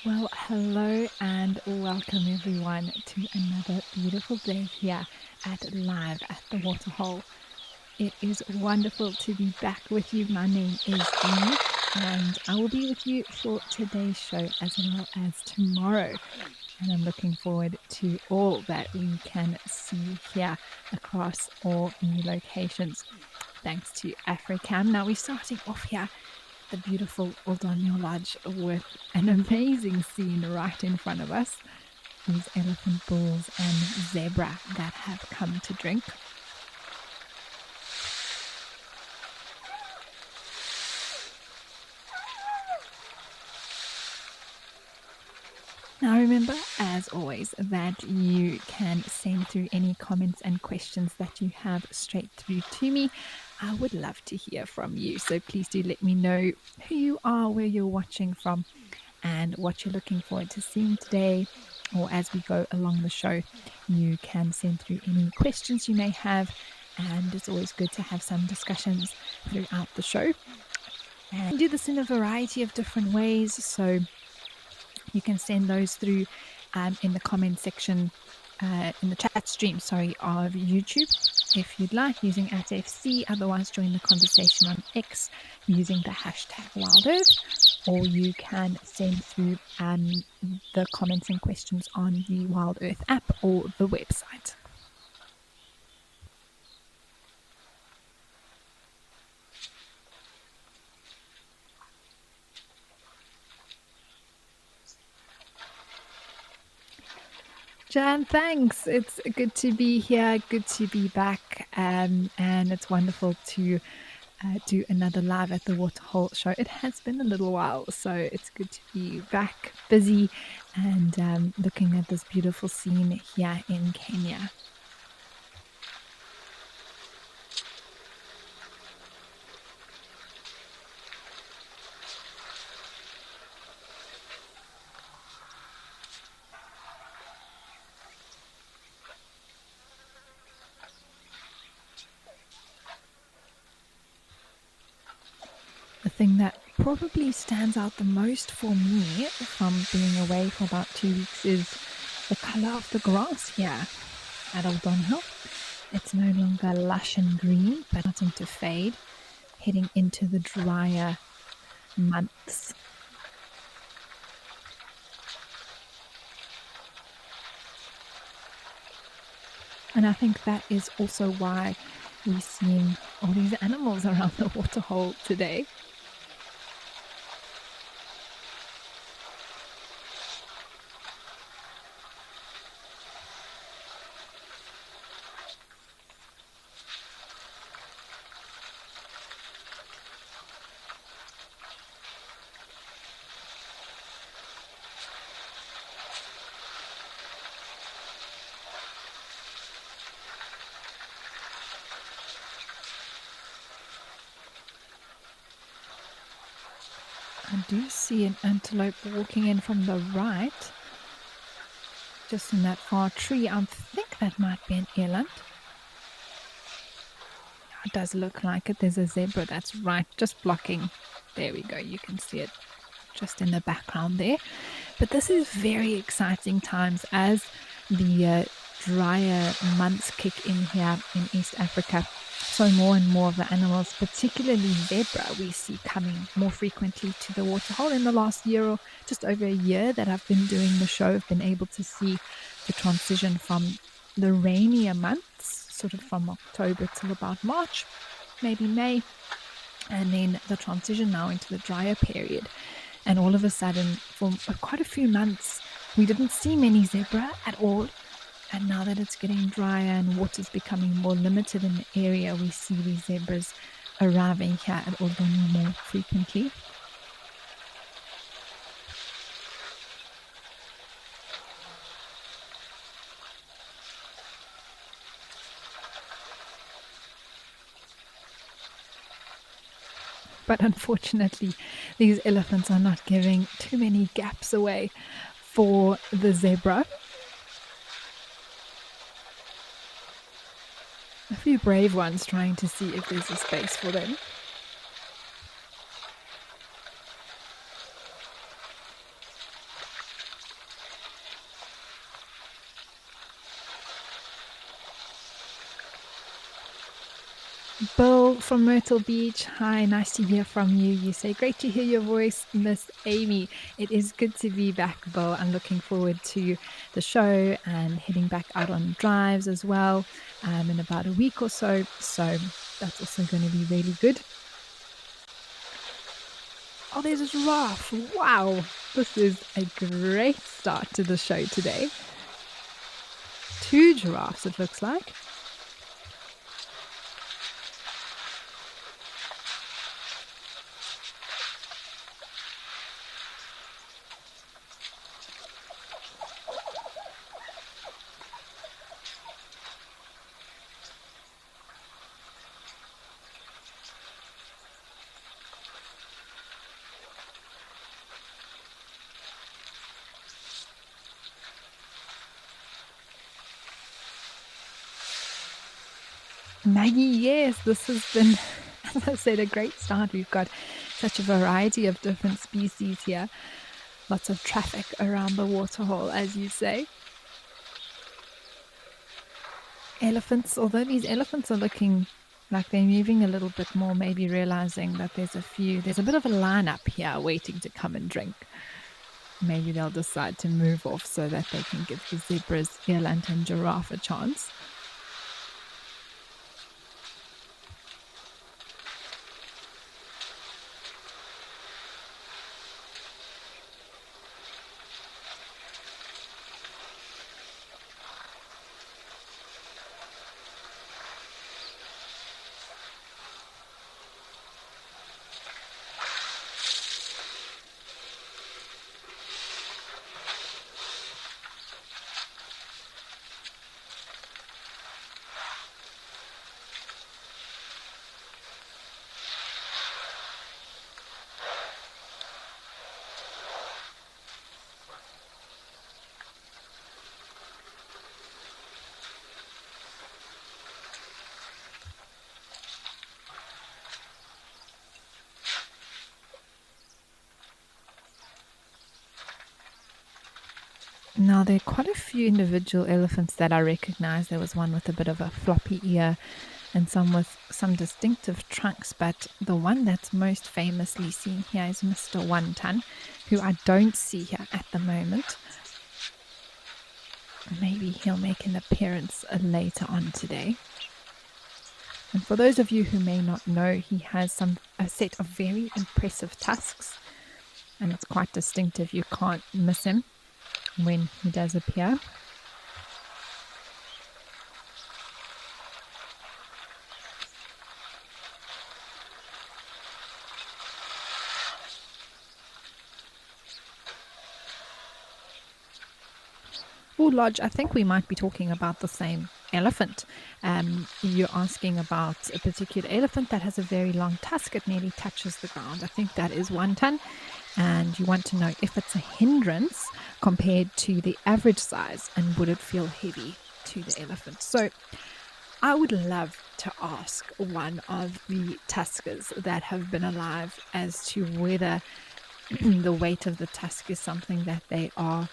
Well, hello and welcome everyone to another beautiful day here at Live at the Waterhole. It is wonderful to be back with you. My name is Amy and I will be with you for today's show as well as tomorrow. And I'm looking forward to all that we can see here across all new locations. Thanks to Africam. Now we're starting off here the beautiful Oldonyo Lodge with an amazing scene right in front of us. These elephant bulls and zebra that have come to drink. Now remember, as always, that you can send through any comments and questions that you have straight through to me. I would love to hear from you. So please do let me know who you are, where you're watching from, and what you're looking forward to seeing today. Or as we go along the show, you can send through any questions you may have. And it's always good to have some discussions throughout the show. And do this in a variety of different ways. So you can send those through in the comment section, in the chat stream, of YouTube, if you'd like, using @FC. Otherwise, join the conversation on X using the hashtag WildEarth, or you can send through the comments and questions on the Wild Earth app or the website. Jan, thanks. It's good to be here, good to be back, and it's wonderful to do another Live at the Waterhole show. It has been a little while, so it's good to be back, busy, and looking at this beautiful scene here in Kenya. The thing that probably stands out the most for me from being away for about 2 weeks is the color of the grass here at Oldonyo. It's no longer lush and green, but starting to fade, heading into the drier months. And I think that is also why we're seeing all these animals around the waterhole today. I do see an antelope walking in from the right, just in that far tree. I think that might be an eland. It does look like it. There's a zebra that's right, just blocking. There we go. You can see it just in the background there. But this is very exciting times as the drier months kick in here in East Africa. So more and more of the animals, particularly zebra, we see coming more frequently to the waterhole. In the last year or just over a year that I've been doing the show, I've been able to see the transition from the rainier months, sort of from October till about March, maybe May, and then the transition now into the drier period. And all of a sudden, for quite a few months, we didn't see many zebra at all. And now that it's getting drier and water's becoming more limited in the area, we see these zebras arriving here at Oldonyo more frequently. But unfortunately, these elephants are not giving too many gaps away for the zebra. A few brave ones trying to see if there's a space for them. Bill from Myrtle Beach. Hi, nice to hear from you. You say, great to hear your voice, Miss Amy. It is good to be back, Bill. I'm looking forward to the show and heading back out on drives as well in about a week or so. So that's also going to be really good. Oh, there's a giraffe. Wow. This is a great start to the show today. 2 giraffes, it looks like. Maggie, yes, this has been, as I said, a great start. We've got such a variety of different species here. Lots of traffic around the waterhole, as you say. Elephants, although these elephants are looking like they're moving a little bit more, maybe realizing that there's a bit of a lineup here waiting to come and drink. Maybe they'll decide to move off so that they can give the zebras, eland, and giraffe a chance. Now, there are quite a few individual elephants that I recognize. There was one with a bit of a floppy ear and some with some distinctive trunks, but the one that's most famously seen here is Mr. One Ton, who I don't see here at the moment. Maybe he'll make an appearance later on today. And for those of you who may not know, he has a set of very impressive tusks, and it's quite distinctive. You can't miss him when he does appear. Oh, Lodge, I think we might be talking about the same elephant. You're asking about a particular elephant that has a very long tusk. It nearly touches the ground. I think that is One Ton. And you want to know if it's a hindrance compared to the average size, and would it feel heavy to the elephant? So I would love to ask one of the tuskers that have been alive as to whether the weight of the tusk is something that they are,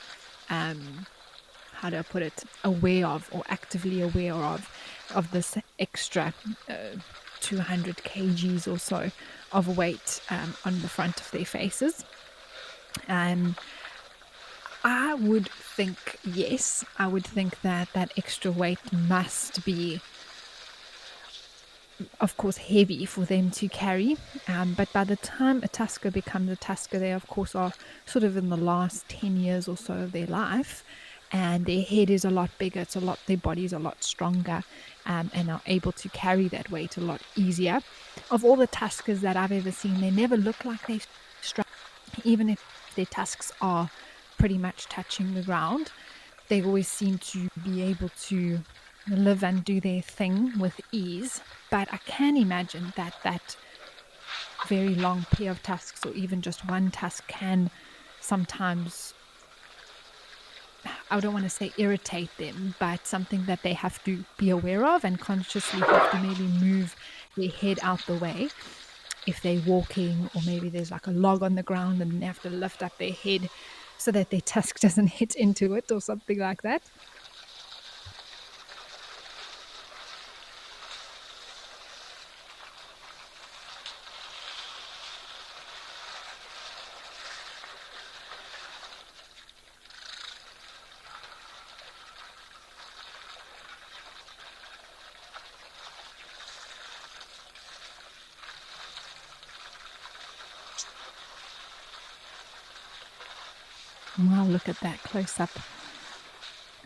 how do I put it, aware of or actively aware of this extra 200 kgs or so of weight on the front of their faces. I would think yes. I would think that that extra weight must be, of course, heavy for them to carry. But by the time a tusker becomes a tusker, they, of course, are sort of in the last 10 years or so of their life. And their head is a lot bigger. Their body is a lot stronger, and are able to carry that weight a lot easier. Of all the tuskers that I've ever seen, they never look like they're strong, even if their tusks are pretty much touching the ground. They always seem to be able to live and do their thing with ease. But I can imagine that that very long pair of tusks, or even just one tusk, can sometimes, I don't want to say irritate them, but something that they have to be aware of and consciously have to maybe move their head out the way if they're walking, or maybe there's like a log on the ground and they have to lift up their head so that their tusk doesn't hit into it or something like that. Wow, look at that close up.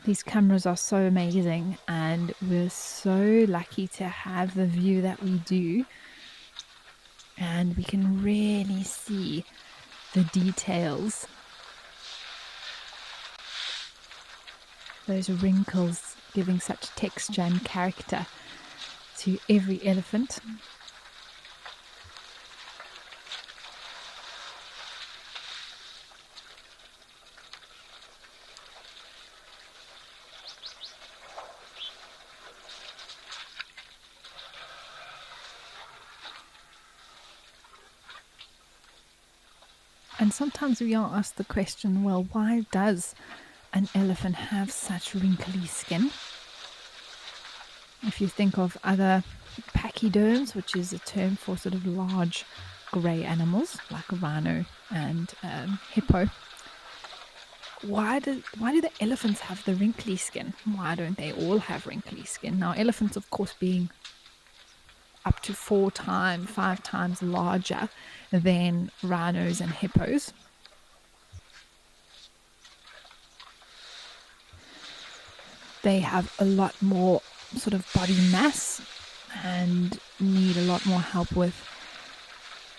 These cameras are so amazing, and we're so lucky to have the view that we do. And we can really see the details. Those wrinkles giving such texture and character to every elephant. And sometimes we are asked the question, well, why does an elephant have such wrinkly skin? If you think of other pachyderms, which is a term for sort of large grey animals like a rhino and hippo, why do the elephants have the wrinkly skin? Why don't they all have wrinkly skin? Now, elephants, of course, being up to 5 times larger than rhinos and hippos. They have a lot more sort of body mass and need a lot more help with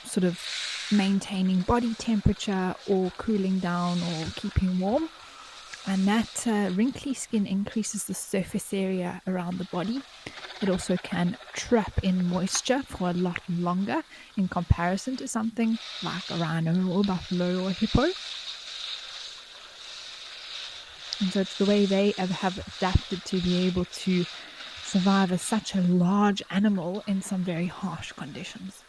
sort of maintaining body temperature or cooling down or keeping warm. And that wrinkly skin increases the surface area around the body. It also can trap in moisture for a lot longer in comparison to something like a rhino or buffalo or hippo. And so it's the way they have adapted to be able to survive as such a large animal in some very harsh conditions.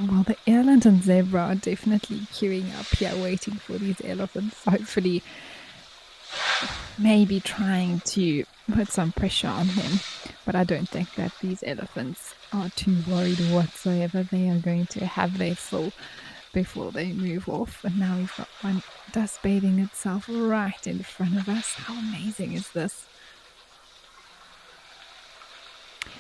Well, the eland and zebra are definitely queuing up here, waiting for these elephants. Hopefully, maybe trying to put some pressure on them. But I don't think that these elephants are too worried whatsoever. They are going to have their fill before they move off. And now we've got one dust bathing itself right in front of us. How amazing is this?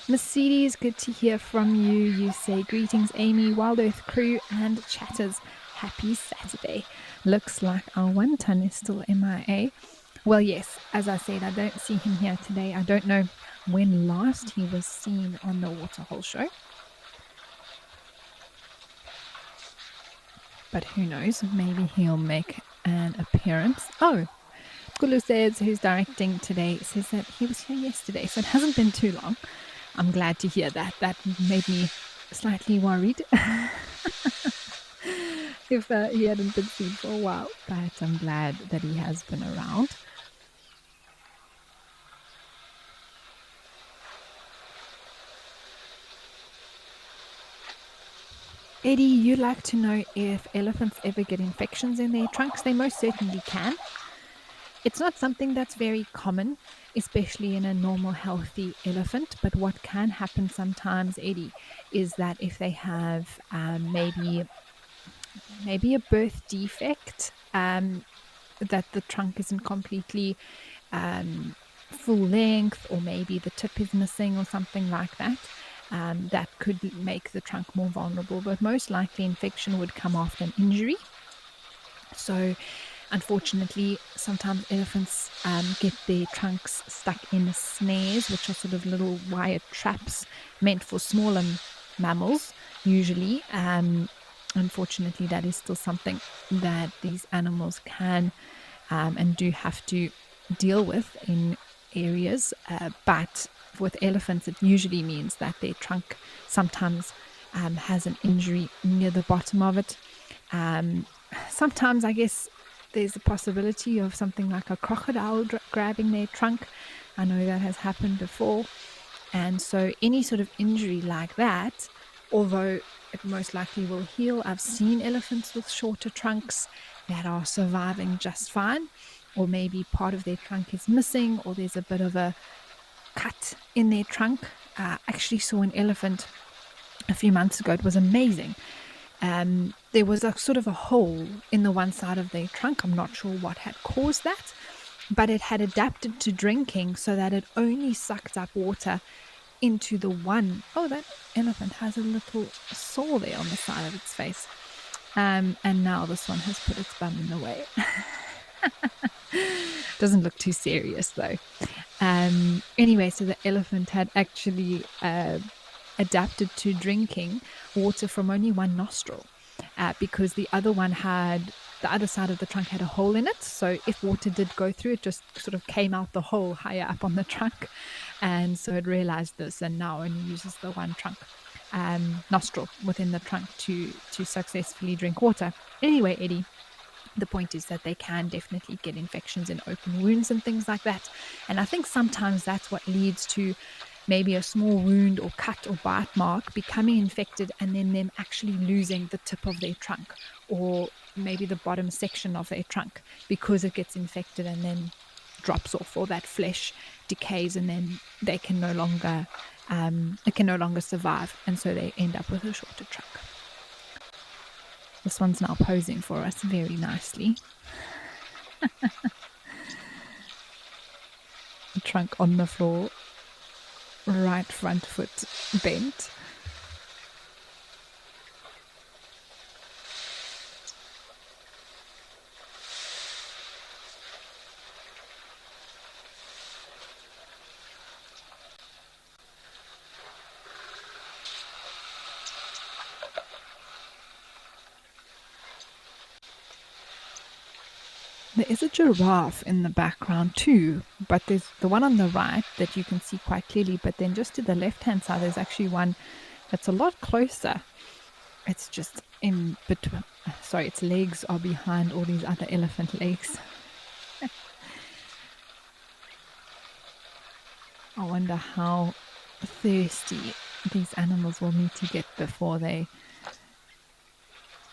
Mercedes, good to hear from you. You say, greetings, Amy, Wild Earth crew, and chatters. Happy Saturday. Looks like our 1 ton is still MIA. Well, yes, as I said, I don't see him here today. I don't know when last he was seen on the Waterhole show. But who knows? Maybe he'll make an appearance. Oh, Kulu says, who's directing today, says that he was here yesterday, so it hasn't been too long. I'm glad to hear that. That made me slightly worried if he hadn't been seen for a while. But I'm glad that he has been around. Eddie, you'd like to know if elephants ever get infections in their trunks? They most certainly can. It's not something that's very common, especially in a normal, healthy elephant. But what can happen sometimes, Eddie, is that if they have maybe a birth defect, that the trunk isn't completely full length, or maybe the tip is missing or something like that, that could make the trunk more vulnerable. But most likely infection would come after an injury. So unfortunately, sometimes elephants get their trunks stuck in snares, which are sort of little wire traps meant for smaller mammals, usually. Unfortunately, that is still something that these animals can and do have to deal with in areas. But with elephants, it usually means that their trunk sometimes has an injury near the bottom of it. Sometimes, I guess, there's a possibility of something like a crocodile grabbing their trunk. I know that has happened before. And so any sort of injury like that, although it most likely will heal, I've seen elephants with shorter trunks that are surviving just fine, or maybe part of their trunk is missing, or there's a bit of a cut in their trunk. I actually saw an elephant a few months ago. It was amazing. There was a sort of a hole in the one side of their trunk. I'm not sure what had caused that, but it had adapted to drinking so that it only sucked up water into the one. Oh, that elephant has a little sore there on the side of its face. And now this one has put its bum in the way. Doesn't look too serious though. Anyway, so the elephant had actually adapted to drinking water from only one nostril, because the other side of the trunk had a hole in it. So if water did go through, it just sort of came out the hole higher up on the trunk. And so it realized this, and now only uses the one trunk nostril within the trunk to successfully drink water. Anyway, Eddie, the point is that they can definitely get infections in open wounds and things like that. And I think sometimes that's what leads to maybe a small wound or cut or bite mark becoming infected, and then them actually losing the tip of their trunk, or maybe the bottom section of their trunk, because it gets infected and then drops off, or that flesh decays, and then they can no longer survive, and so they end up with a shorter trunk. This one's now posing for us very nicely. The trunk on the floor, right front foot bent. There is a giraffe in the background too, but there's the one on the right that you can see quite clearly, but then just to the left-hand side, there's actually one that's a lot closer. It's just in between. Sorry, its legs are behind all these other elephant legs. I wonder how thirsty these animals will need to get before they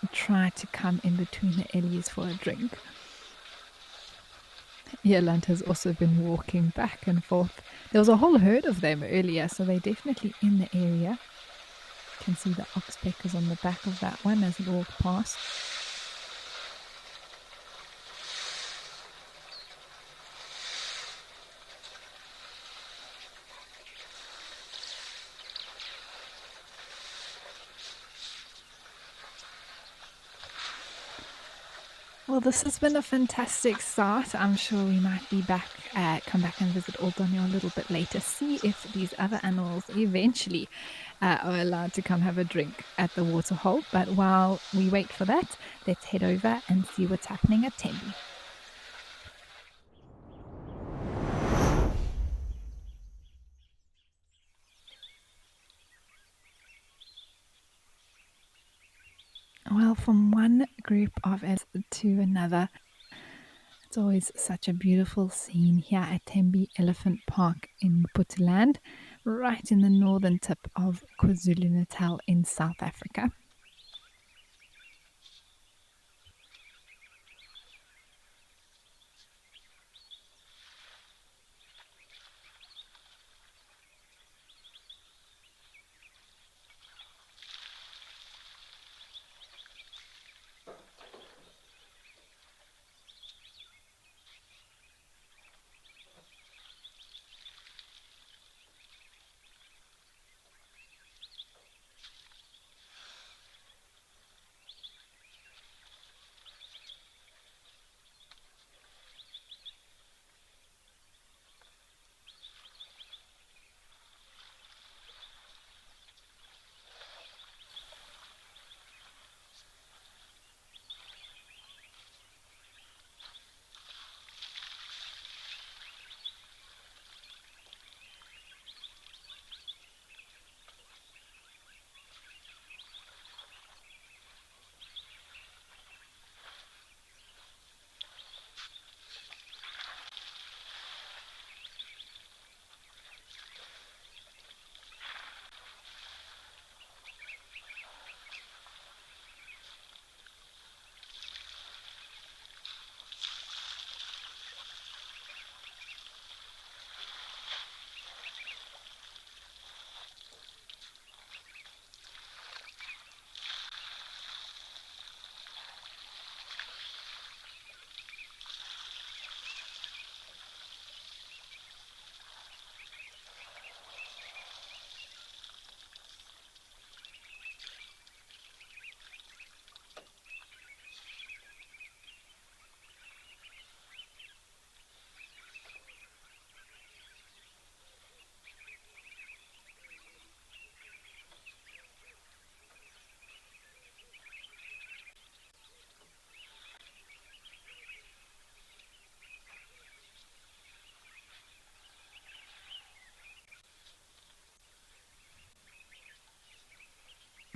try to come in between the ellies for a drink. Yeland has also been walking back and forth. There was a whole herd of them earlier, so they're definitely in the area. You can see the oxpeckers on the back of that one as it walked past. Well, this has been a fantastic start. I'm sure we might be back, come back and visit Old Donyo a little bit later, see if these other animals eventually are allowed to come have a drink at the waterhole. But while we wait for that, let's head over and see what's happening at Tembe. Well, from one group of us to another, it's always such a beautiful scene here at Tembe Elephant Park in Maputoland, right in the northern tip of KwaZulu-Natal in South Africa.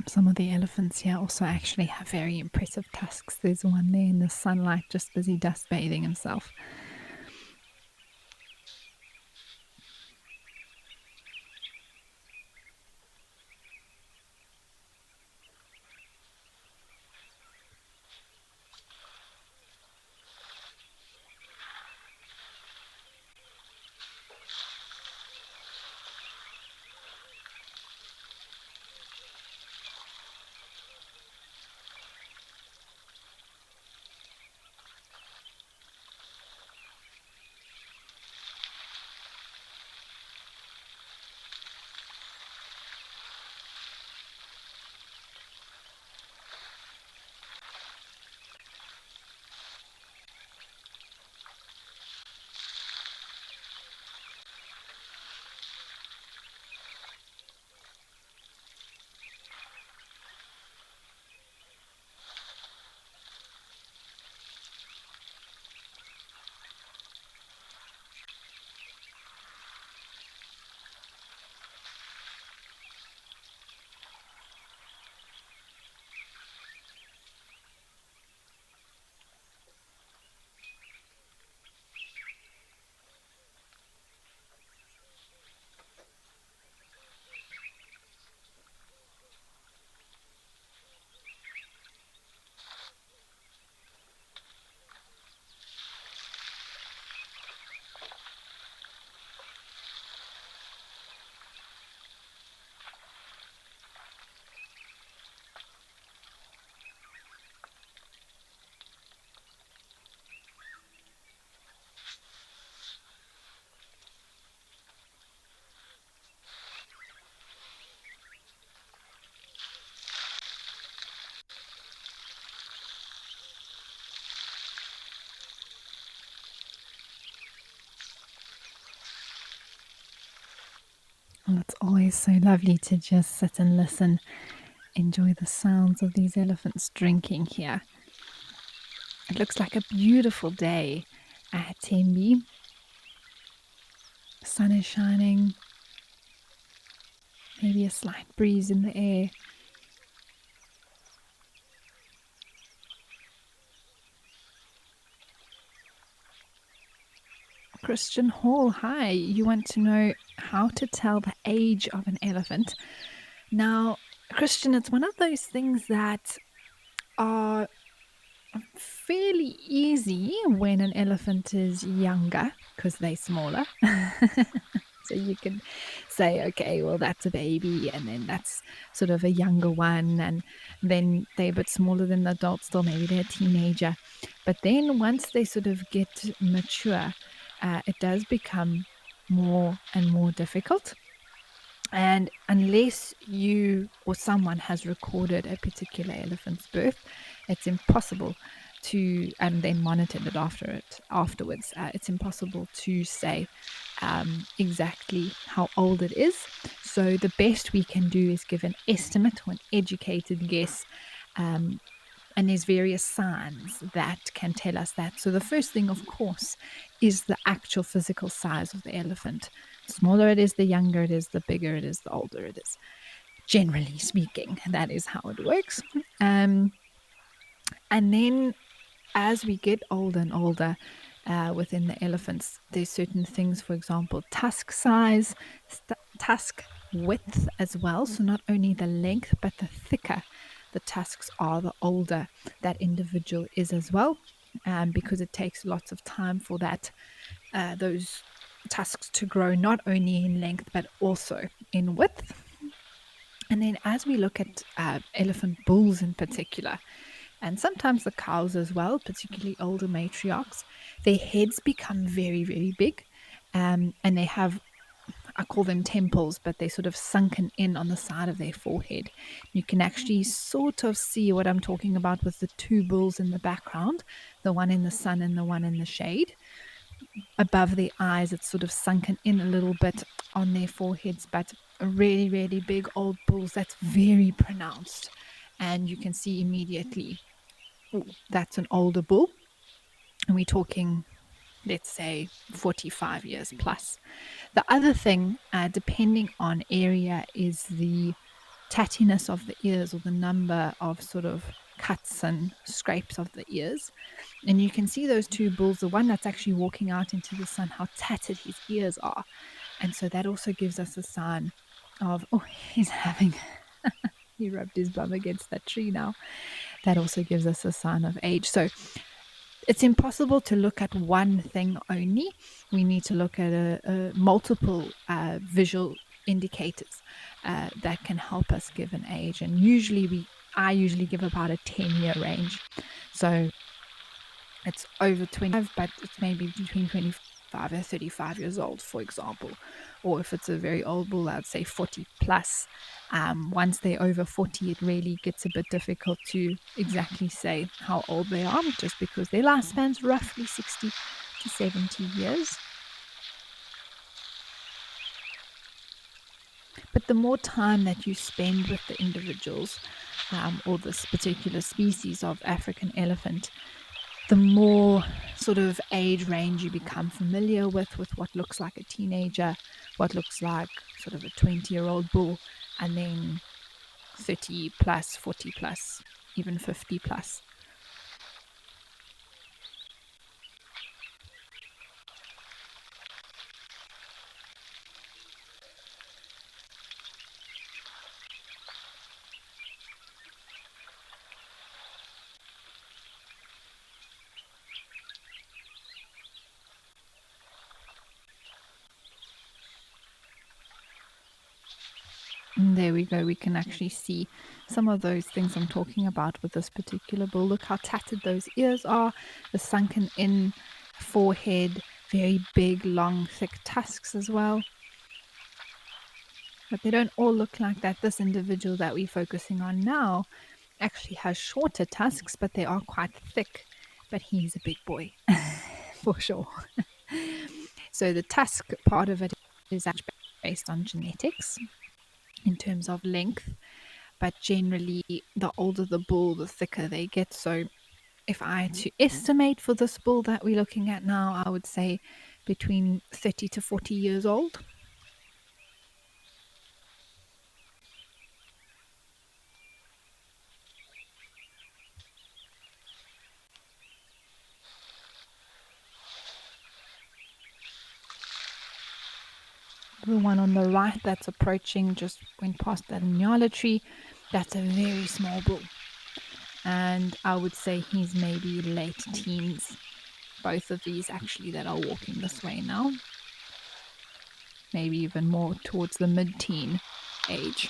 Some of the elephants here also actually have very impressive tusks. There's one there in the sunlight just busy dust bathing himself. And it's always so lovely to just sit and listen, enjoy the sounds of these elephants drinking here. It looks like a beautiful day at Tembi. Sun is shining, maybe a slight breeze in the air. Christian Hall, hi. You want to know how to tell the age of an elephant. Now, Christian, it's one of those things that are fairly easy when an elephant is younger because they're smaller. So you can say, okay, well, that's a baby, and then that's sort of a younger one, and then they're a bit smaller than the adult still, maybe they're a teenager. But then once they sort of get mature, it does become more and more difficult. And unless you or someone has recorded a particular elephant's birth, it's impossible to, and then monitored it afterwards. It's impossible to say exactly how old it is. So the best we can do is give an estimate or an educated guess. And there's various signs that can tell us that. So the first thing, of course, is the actual physical size of the elephant. The smaller it is, the younger it is, the bigger it is, the older it is. Generally speaking, that is how it works. And then as we get older and older, within the elephants, there's certain things, for example, tusk size, tusk width as well. So not only the length, but the thicker the tusks are, the older that individual is as well, because it takes lots of time for those tusks to grow, not only in length but also in width. And then as we look at elephant bulls in particular, and sometimes the cows as well, particularly older matriarchs, their heads become very, very big. And they have, I call them temples, but they're sort of sunken in on the side of their forehead. You can actually sort of see what I'm talking about with the two bulls in the background, the one in the sun and the one in the shade. Above their eyes, it's sort of sunken in a little bit on their foreheads, but really, really big old bulls, that's very pronounced. And you can see immediately that's an older bull. And we're talking, let's say, 45 years plus. The other thing, depending on area, is the tattiness of the ears, or the number of sort of cuts and scrapes of the ears. And you can see those two bulls, the one that's actually walking out into the sun, how tattered his ears are. And so that also gives us a sign of, oh, he's having, he rubbed his bum against that tree now. That also gives us a sign of age. So it's impossible to look at one thing only. We need to look at a multiple visual indicators that can help us give an age. And I usually give about a 10-year range. So it's over 25, but it's maybe between 25 and 35 years old, for example. Or if it's a very old bull, I'd say 40 plus. Once they're over 40, it really gets a bit difficult to exactly say how old they are, just because their lifespan's roughly 60 to 70 years. But the more time that you spend with the individuals, or this particular species of African elephant, the more sort of age range you become familiar with what looks like a teenager, what looks like sort of a 20-year-old bull, and then 30 plus, 40 plus, even 50 plus. And there we go. We can actually see some of those things I'm talking about with this particular bull. Look how tattered those ears are, the sunken in forehead, very big, long, thick tusks as well. But they don't all look like that. This individual that we're focusing on now actually has shorter tusks, but they are quite thick. But he's a big boy, for sure. So the tusk part of it is actually based on genetics in terms of length, but generally, the older the bull, the thicker they get. So, if I had to estimate for this bull that we're looking at now, I would say between 30 to 40 years old. The one on the right that's approaching just went past that nyala tree. That's a very small bull. And I would say he's maybe late teens. Both of these actually that are walking this way now. Maybe even more towards the mid-teen age.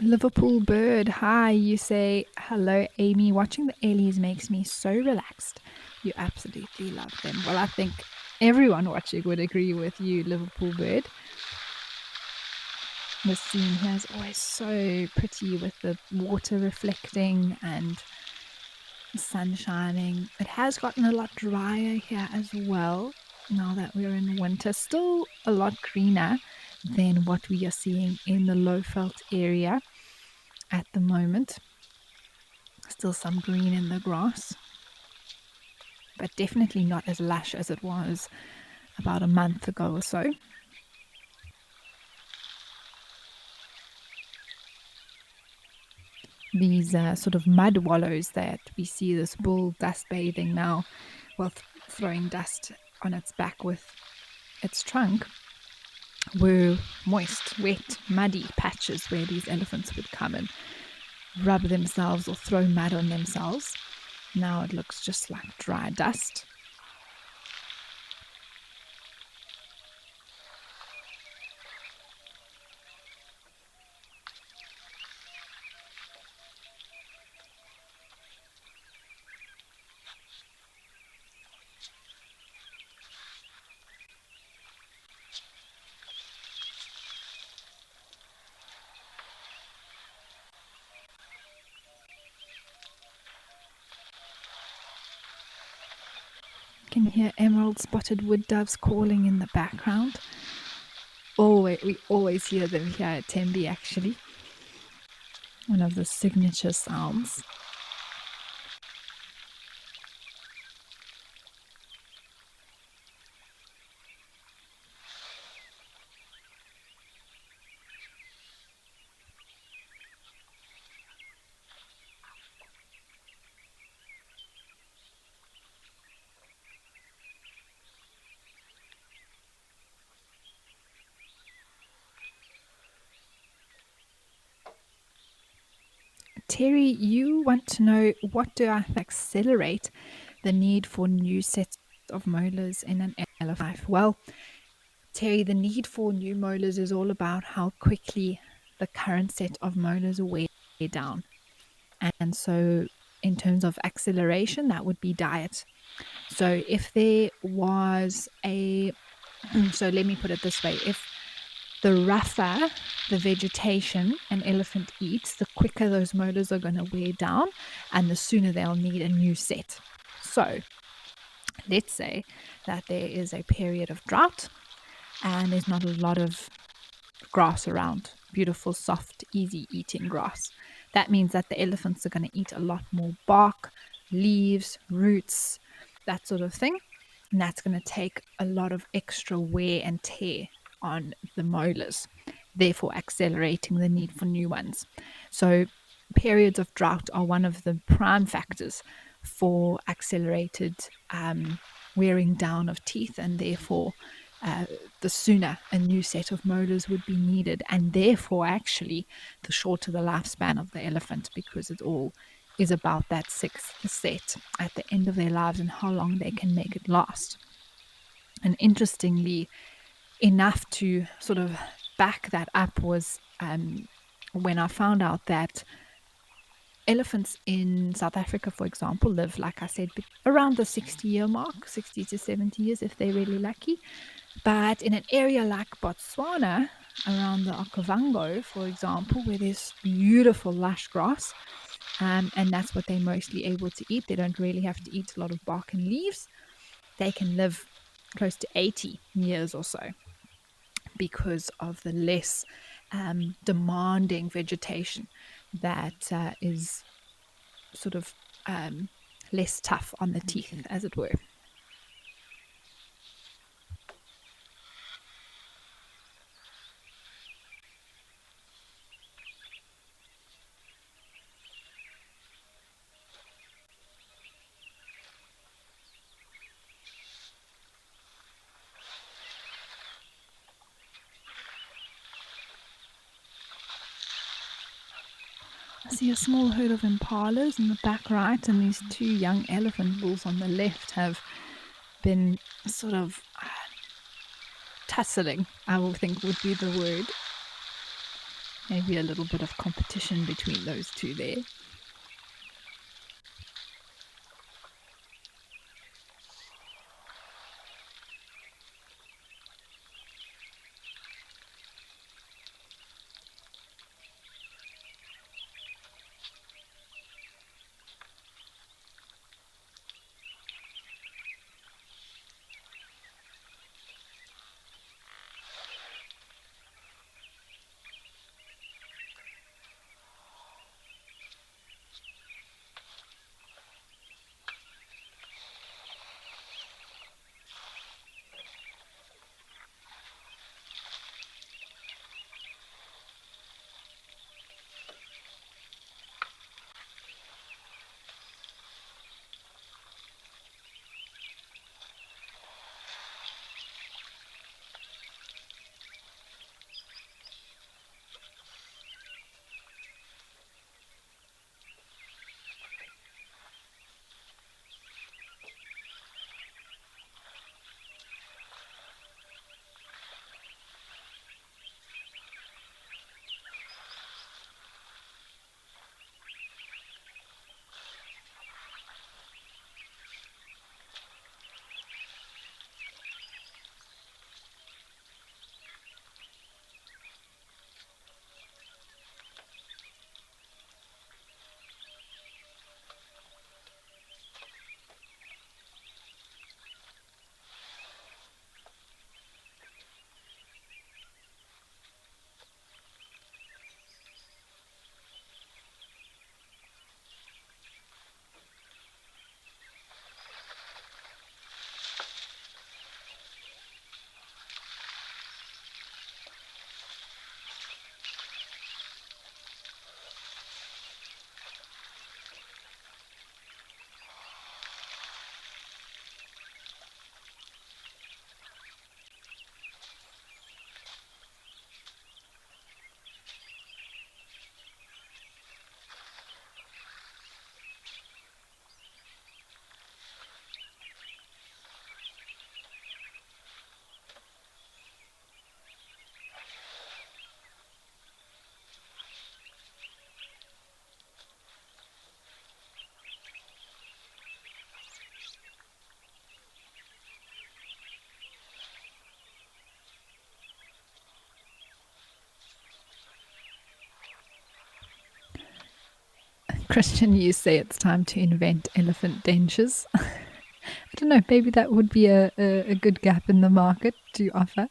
Liverpool bird, hi. You say, hello, Amy. Watching the Ellies makes me so relaxed. You absolutely love them. Well, I think everyone watching would agree with you, Liverpool bird. The scene here is always so pretty with the water reflecting and the sun shining. It has gotten a lot drier here as well now that we're in winter. Still a lot greener than what we are seeing in the Lowveld area at the moment. Still some green in the grass, but definitely not as lush as it was about a month ago or so. These sort of mud wallows that we see this bull dust bathing now, well, throwing dust on its back with its trunk, were moist, wet, muddy patches where these elephants would come and rub themselves or throw mud on themselves. Now it looks just like dry dust. Can hear emerald spotted wood doves calling in the background. We always hear them here at Tembe, actually. One of the signature sounds. Terry, you want to know what do I accelerate the need for new sets of molars in an elephant? Well, Terry, the need for new molars is all about how quickly the current set of molars wear down. And so, in terms of acceleration, that would be diet. So, if there was so let me put it this way, if the rougher the vegetation an elephant eats, the quicker those molars are going to wear down and the sooner they'll need a new set. So let's say that there is a period of drought and there's not a lot of grass around, beautiful, soft, easy eating grass. That means that the elephants are going to eat a lot more bark, leaves, roots, that sort of thing. And that's going to take a lot of extra wear and tear on the molars, therefore accelerating the need for new ones. So periods of drought are one of the prime factors for accelerated wearing down of teeth, and therefore the sooner a new set of molars would be needed, and therefore actually the shorter the lifespan of the elephant, because it all is about that sixth set at the end of their lives and how long they can make it last. And interestingly, enough to sort of back that up was when I found out that elephants in South Africa, for example, live, like I said, around the 60-year mark, 60 to 70 years if they're really lucky. But in an area like Botswana, around the Okavango, for example, where there's beautiful lush grass, and that's what they're mostly able to eat. They don't really have to eat a lot of bark and leaves. They can live close to 80 years or so because of the less demanding vegetation that is sort of less tough on the teeth, as it were. I see a small herd of impalas in the back right, and these two young elephant bulls on the left have been sort of tussling, I will think would be the word. Maybe a little bit of competition between those two there. Christian, you say it's time to invent elephant dentures. I don't know, maybe that would be a good gap in the market to offer.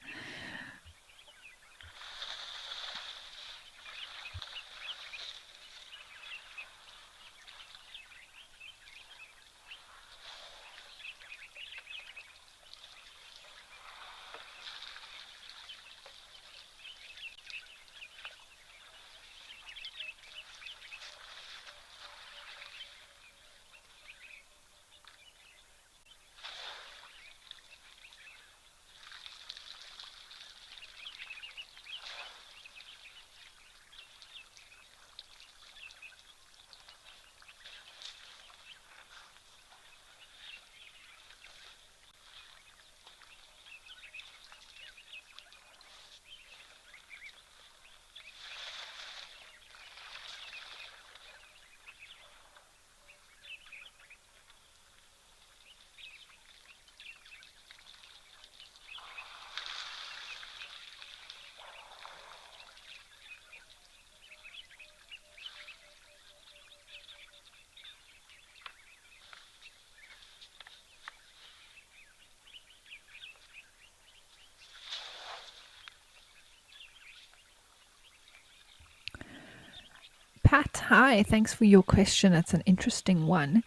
Pat, hi. Thanks for your question. It's an interesting one.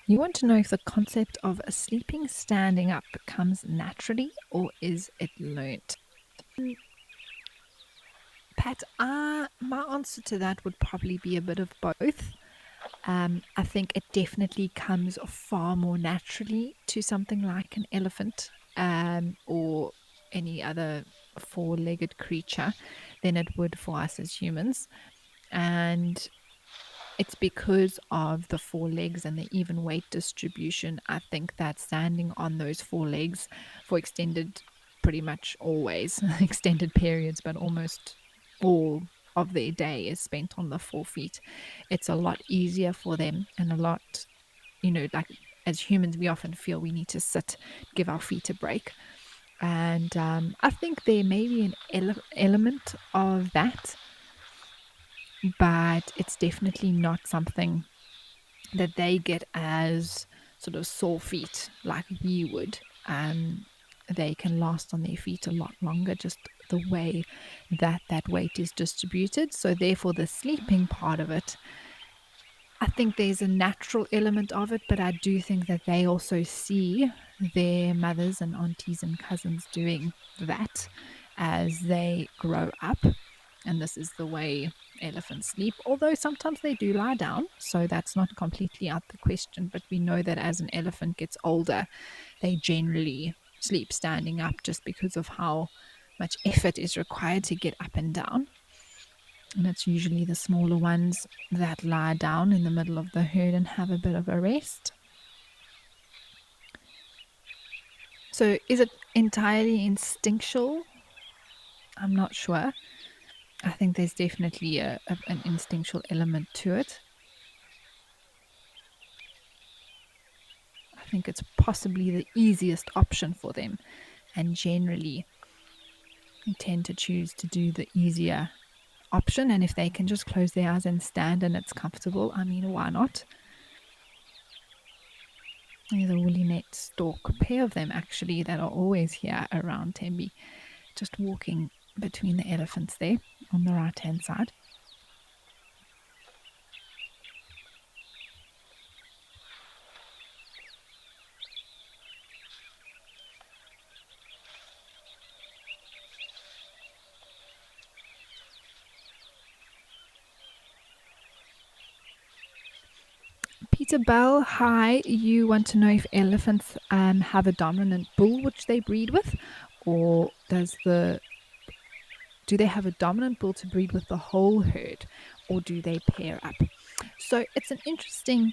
You want to know if the concept of sleeping standing up comes naturally or is it learnt? Pat, my answer to that would probably be a bit of both. I think it definitely comes far more naturally to something like an elephant or any other four-legged creature than it would for us as humans. And it's because of the four legs and the even weight distribution. I think that standing on those four legs for extended, pretty much always, extended periods, but almost all of their day is spent on the 4 feet. It's a lot easier for them and a lot, like as humans, we often feel we need to sit, give our feet a break. And I think there may be an element of that, but it's definitely not something that they get as sort of sore feet like we would. They can last on their feet a lot longer, just the way that weight is distributed. So therefore, the sleeping part of it, I think there's a natural element of it, but I do think that they also see their mothers and aunties and cousins doing that as they grow up. And this is the way elephants sleep, although sometimes they do lie down. So that's not completely out the question. But we know that as an elephant gets older, they generally sleep standing up just because of how much effort is required to get up and down. And it's usually the smaller ones that lie down in the middle of the herd and have a bit of a rest. So is it entirely instinctual? I'm not sure. I think there's definitely an instinctual element to it. I think it's possibly the easiest option for them. And generally, they tend to choose to do the easier option. And if they can just close their eyes and stand and it's comfortable, I mean, why not? There's a woolly net stork, a pair of them actually, that are always here around Tembe, just walking between the elephants there on the right hand side. Peter Bell, hi. You want to know if elephants have a dominant bull which they breed with, or do they have a dominant bull to breed with the whole herd, or do they pair up? So it's an interesting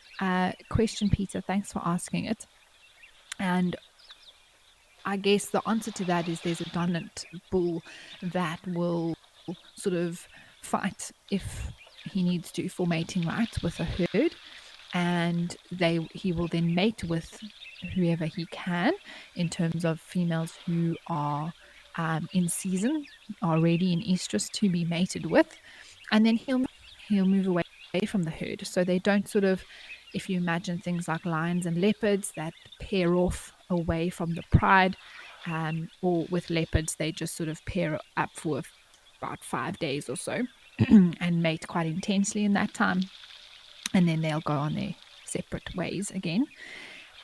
question, Peter. Thanks for asking it. And I guess the answer to that is there's a dominant bull that will sort of fight if he needs to for mating rights with a herd, and he will then mate with whoever he can in terms of females who are in season, are ready in estrus to be mated with, and then he'll move away from the herd. So they don't sort of, if you imagine things like lions and leopards that pair off away from the pride, or with leopards they just sort of pair up for about 5 days or so and mate quite intensely in that time, and then they'll go on their separate ways again.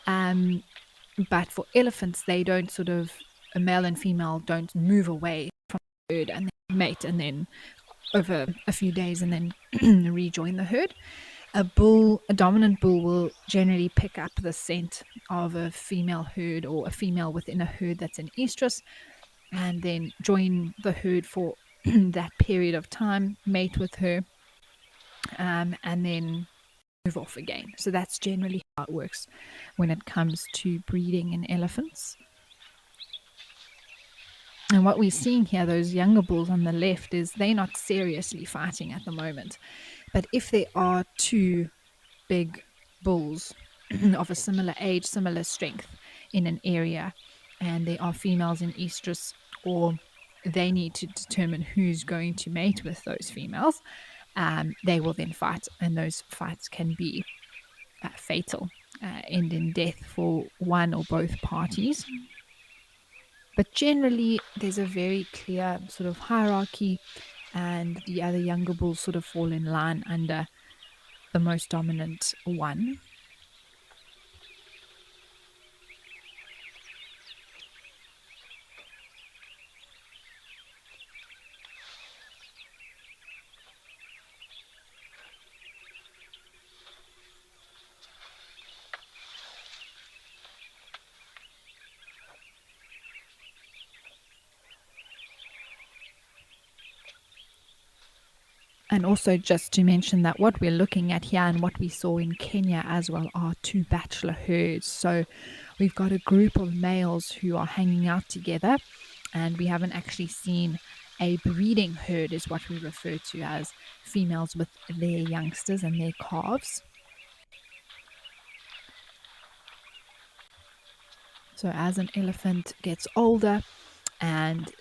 But for elephants, they don't sort of, a male and female don't move away from the herd and then mate and then over a few days and then rejoin the herd. A dominant bull will generally pick up the scent of a female herd or a female within a herd that's in estrus, and then join the herd for that period of time, mate with her, and then move off again. So that's generally how it works when it comes to breeding in elephants. And what we're seeing here, those younger bulls on the left, is they're not seriously fighting at the moment. But if there are two big bulls of a similar age, similar strength in an area, and there are females in estrus, or they need to determine who's going to mate with those females, they will then fight, and those fights can be fatal, end in death for one or both parties. But generally, there's a very clear sort of hierarchy. and the other younger bulls sort of fall in line under the most dominant one. And also, just to mention that what we're looking at here and what we saw in Kenya as well are two bachelor herds. So we've got a group of males who are hanging out together, and we haven't actually seen a breeding herd, is what we refer to as females with their youngsters and their calves. So as an elephant gets older and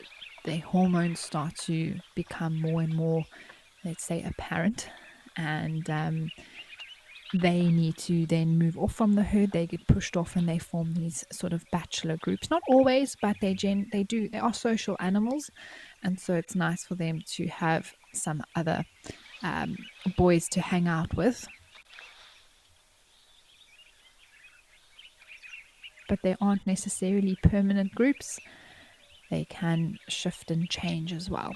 their hormones start to become more and more, let's say, apparent, and they need to then move off from the herd. They get pushed off and they form these sort of bachelor groups. Not always, but they are social animals, and so it's nice for them to have some other boys to hang out with. But they aren't necessarily permanent groups. They can shift and change as well.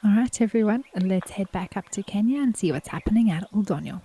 All right, everyone, let's head back up to Kenya and see what's happening at Oldonyo.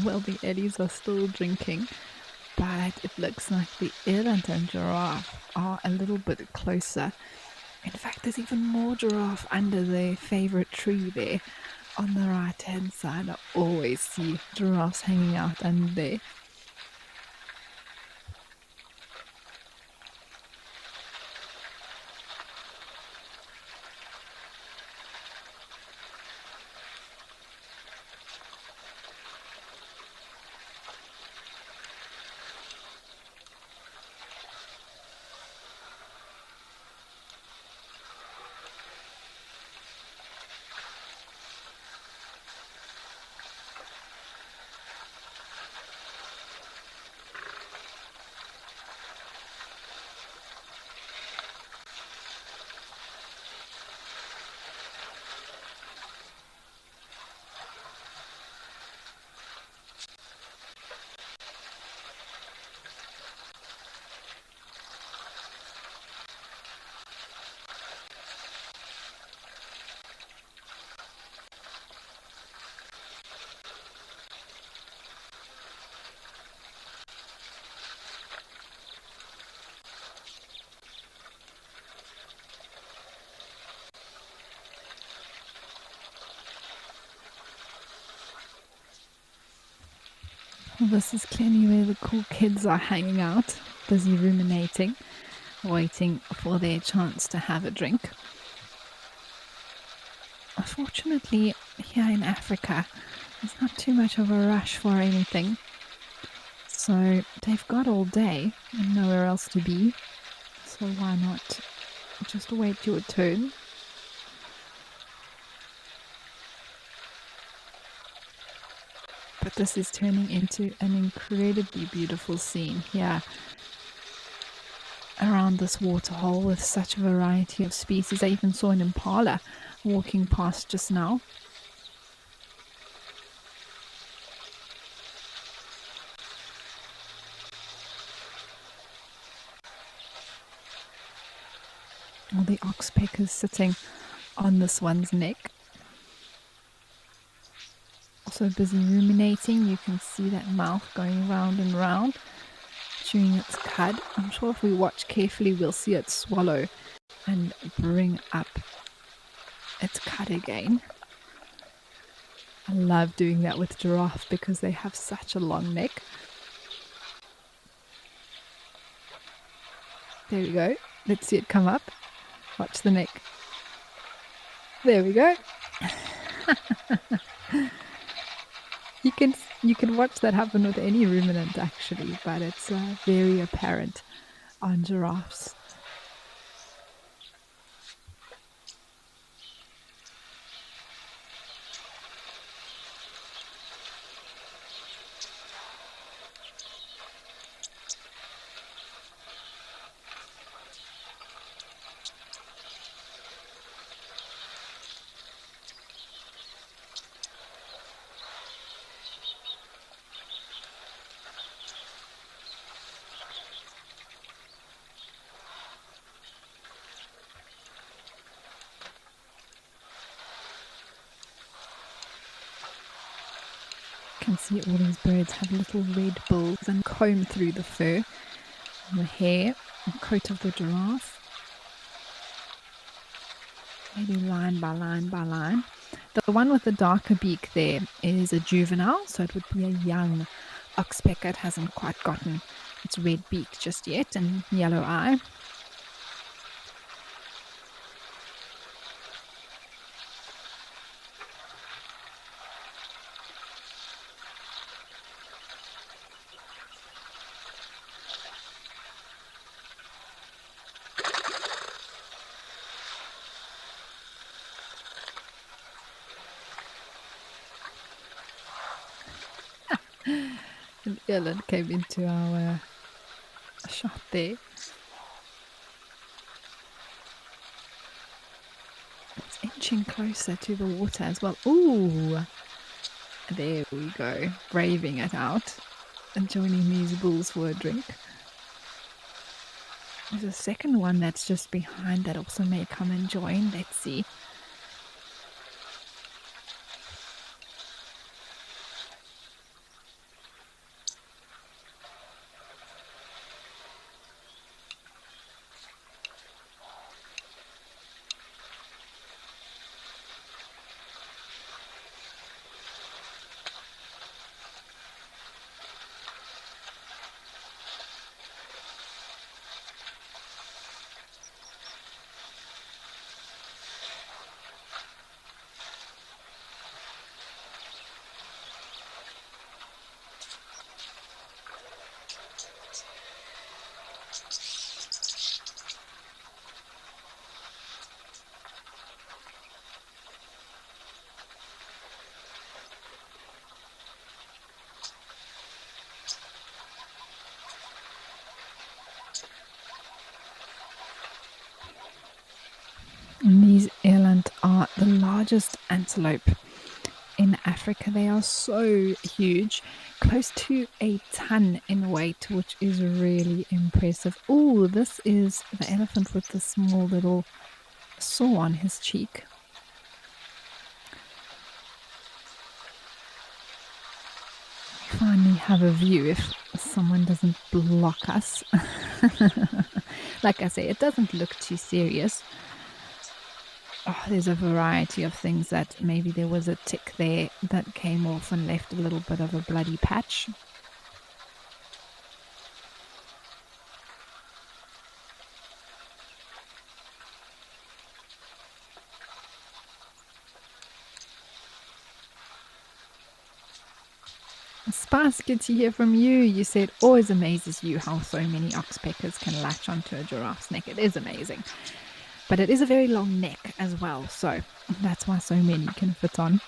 Well, the Eddies are still drinking, but it looks like the eland and giraffe are a little bit closer. In fact, there's even more giraffe under their favorite tree there. On the right hand side, I always see giraffes hanging out under there. This is clearly where the cool kids are hanging out, busy ruminating, waiting for their chance to have a drink. Unfortunately, here in Africa, there's not too much of a rush for anything. So they've got all day and nowhere else to be. So why not just wait your turn? But this is turning into an incredibly beautiful scene here around this waterhole with such a variety of species. I even saw an impala walking past just now. Well, the oxpecker sitting on this one's neck. Also busy ruminating. You can see that mouth going round and round, chewing its cud. I'm sure if we watch carefully, we'll see it swallow and bring up its cud again. I love doing that with giraffes because they have such a long neck. There we go. Let's see it come up. Watch the neck. There we go. You can watch that happen with any ruminant actually, but it's very apparent on giraffes. You can see all these birds have little red bills and comb through the fur and the hair and coat of the giraffe. Maybe line by line by line. The one with the darker beak there is a juvenile, so it would be a young oxpecker. It hasn't quite gotten its red beak just yet and yellow eye. An eland came into our shot there. It's inching closer to the water as well. Ooh, there we go, braving it out and joining these bulls for a drink. There's a second one that's just behind that also may come and join. Let's see. And these eland are the largest antelope in Africa. They are so huge, close to a ton in weight, which is really impressive. Oh, this is the elephant with the small little sore on his cheek. Finally have a view if someone doesn't block us. Like I say, it doesn't look too serious. Oh, there's a variety of things that maybe there was a tick there that came off and left a little bit of a bloody patch. Spice, good to hear from you. You said always amazes you how so many oxpeckers can latch onto a giraffe's neck. It is amazing. But it is a very long neck as well, so that's why so many can fit on.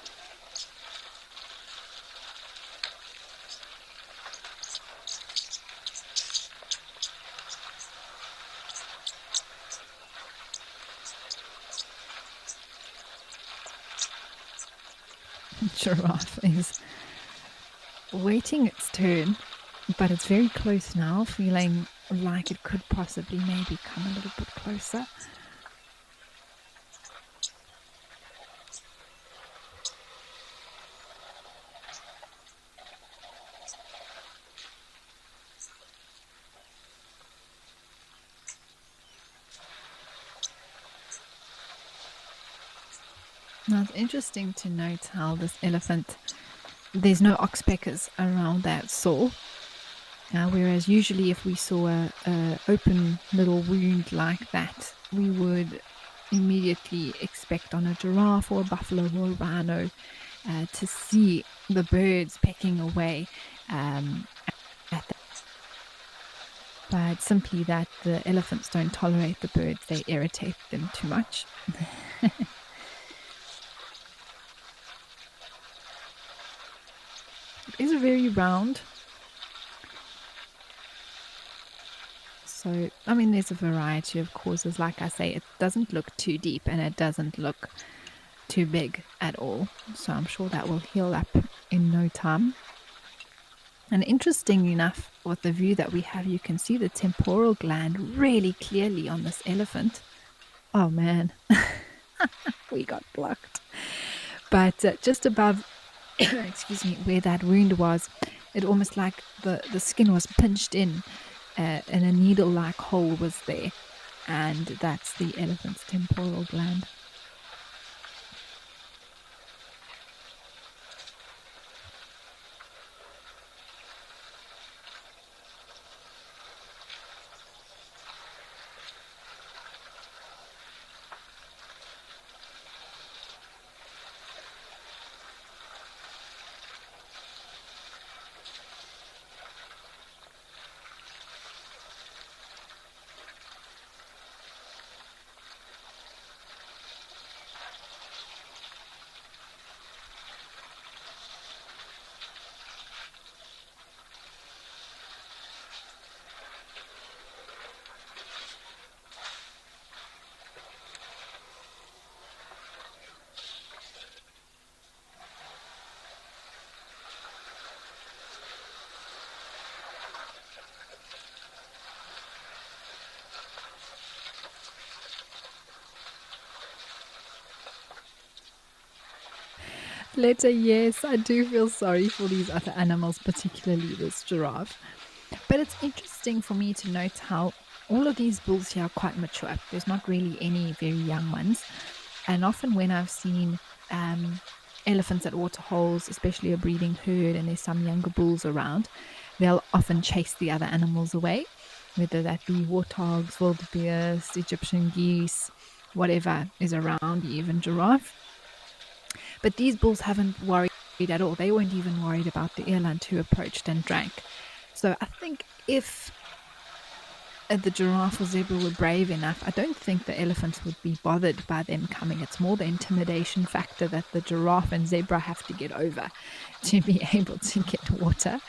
Giraffe is waiting its turn, but it's very close now, feeling like it could possibly maybe come a little bit closer. Now it's interesting to note how this elephant, there's no oxpeckers around that saw. Whereas usually if we saw a open little wound like that, we would immediately expect on a giraffe or a buffalo or a rhino to see the birds pecking away at that. But simply that the elephants don't tolerate the birds, they irritate them too much. It is very round. So, I mean, there's a variety of causes. Like I say, it doesn't look too deep and it doesn't look too big at all. So I'm sure that will heal up in no time. And interesting enough, with the view that we have, you can see the temporal gland really clearly on this elephant. Oh man, we got blocked. But just above, excuse me, where that wound was, it almost like the skin was pinched in and a needle-like hole was there. And that's the elephant's temporal gland. Letter, yes, I do feel sorry for these other animals, particularly this giraffe. But it's interesting for me to note how all of these bulls here are quite mature. There's not really any very young ones. And often when I've seen elephants at waterholes, especially a breeding herd, and there's some younger bulls around, they'll often chase the other animals away, whether that be warthogs, wildebeest, Egyptian geese, whatever is around, even giraffe. But these bulls haven't worried at all. They weren't even worried about the eland who approached and drank. So I think if the giraffe or zebra were brave enough, I don't think the elephants would be bothered by them coming. It's more the intimidation factor that the giraffe and zebra have to get over to be able to get water.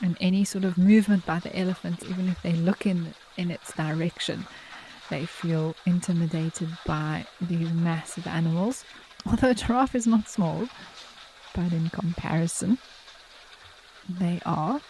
And any sort of movement by the elephant, even if they look in its direction, they feel intimidated by these massive animals. Although a giraffe is not small, but in comparison, they are.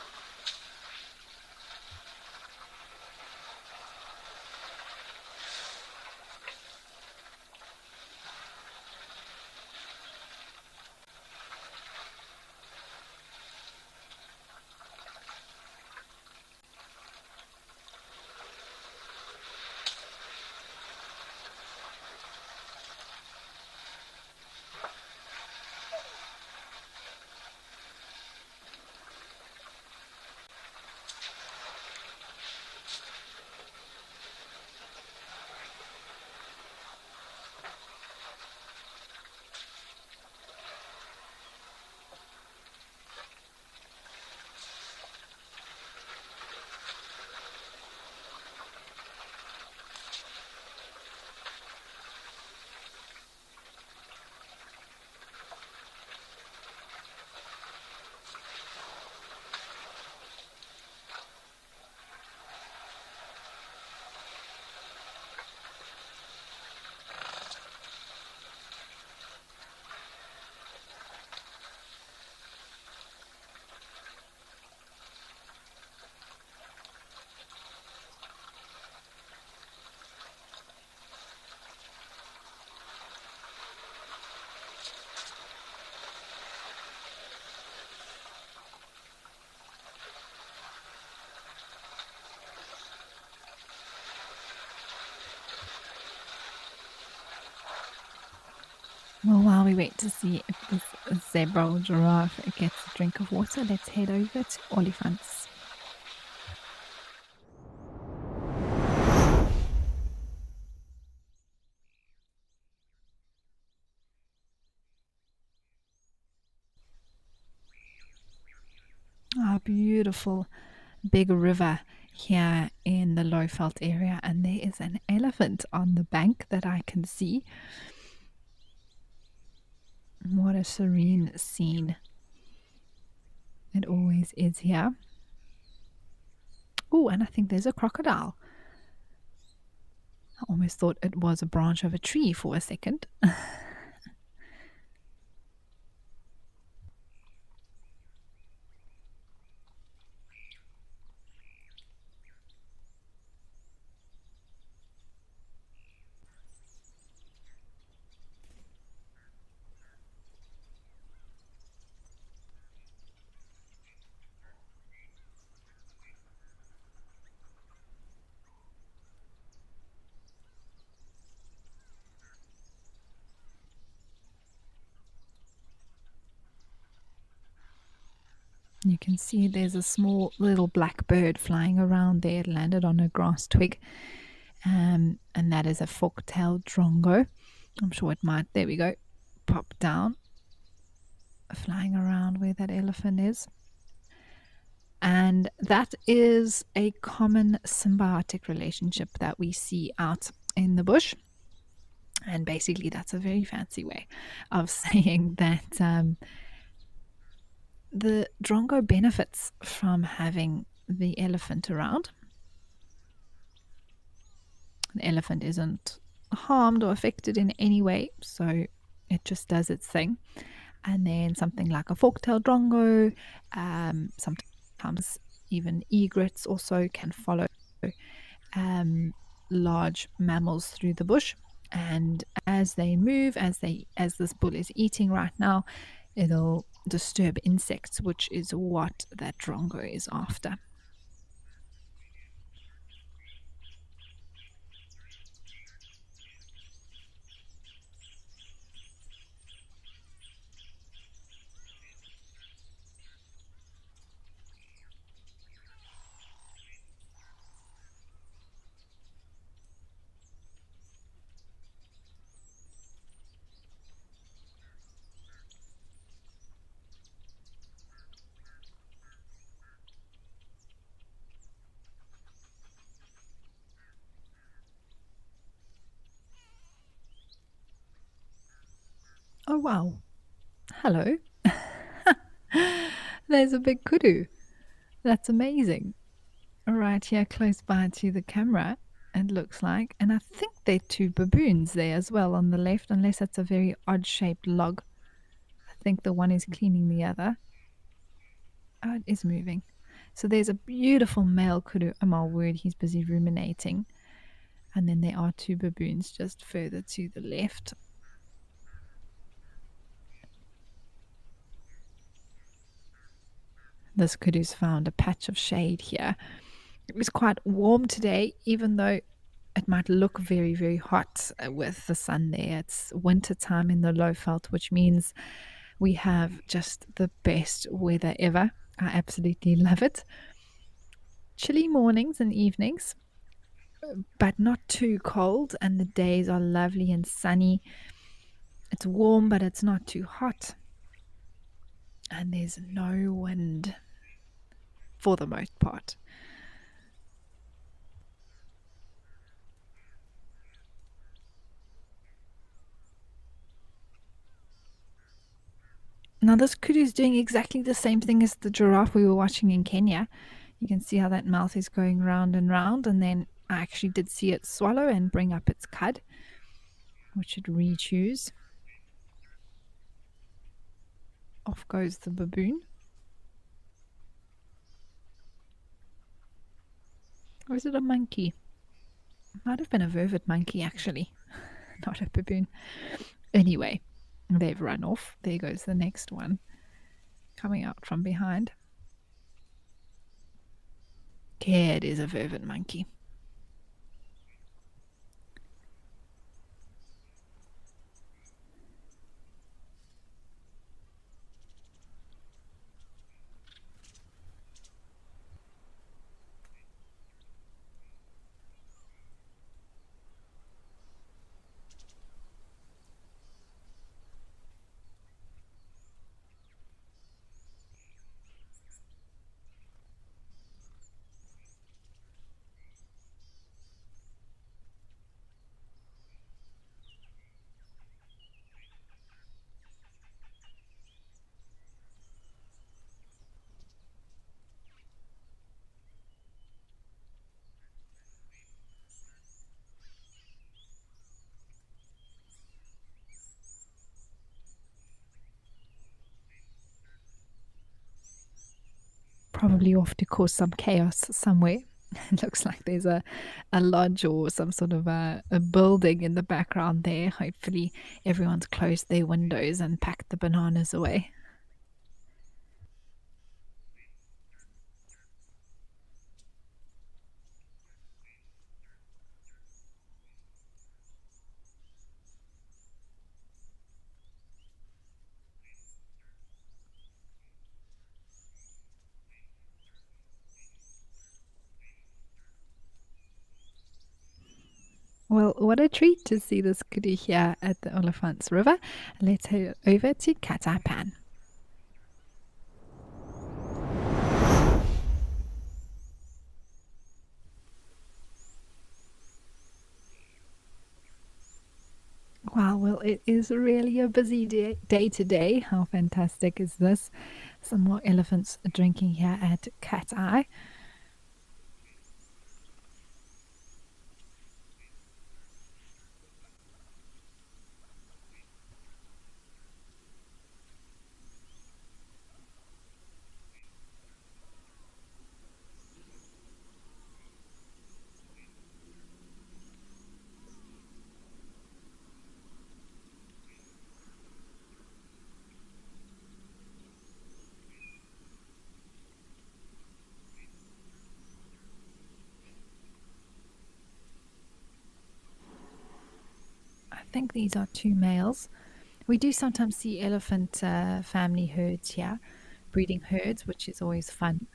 we wait to see if this zebra or giraffe gets a drink of water, let's head over to olifants. Our beautiful big river here in the Lowveld area, and there is an elephant on the bank that I can see. What a serene scene it always is here. Oh, and I think there's a crocodile. I almost thought it was a branch of a tree for a second. You can see there's a small little black bird flying around there. It landed on a grass twig. And that is a fork-tailed drongo. I'm sure it might, there we go, pop down, flying around where that elephant is. And that is a common symbiotic relationship that we see out in the bush. And basically, that's a very fancy way of saying that the drongo benefits from having the elephant around. The elephant isn't harmed or affected in any way, so it just does its thing. And then something like a fork-tailed drongo, sometimes even egrets also can follow large mammals through the bush. And as they move, as this bull is eating right now, it'll disturb insects, which is what that drongo is after. Oh wow, hello. There's a big kudu. That's amazing. Right here close by to the camera, it looks like. And I think there are two baboons there as well on the left, unless that's a very odd shaped log. I think the one is cleaning the other. Oh, it is moving. So there's a beautiful male kudu. Oh my word, he's busy ruminating. And then there are two baboons just further to the left. This kudu's found a patch of shade here. It was quite warm today, even though it might look very, very hot with the sun there. It's winter time in the Lowveld, which means we have just the best weather ever. I absolutely love it. Chilly mornings and evenings, but not too cold, and the days are lovely and sunny. It's warm, but it's not too hot. And there's no wind for the most part. Now this kudu is doing exactly the same thing as the giraffe we were watching in Kenya. You can see how that mouth is going round and round, and then I actually did see it swallow and bring up its cud, which it re-chews. Off goes the baboon. Or is it a monkey? Might have been a vervet monkey, actually, not a baboon. Anyway, they've run off. There goes the next one, coming out from behind. Yeah, it is a vervet monkey. probably off to cause some chaos somewhere. It looks like there's a lodge or some sort of a building in the background there. Hopefully, everyone's closed their windows and packed the bananas away. Well, what a treat to see this kudu here at the Olifants River. Let's head over to Cataipan. Wow, well, it is really a busy day today. How fantastic is this? Some more elephants drinking here at Cat Eye. I think these are two males. We do sometimes see elephant family herds here, breeding herds, which is always fun.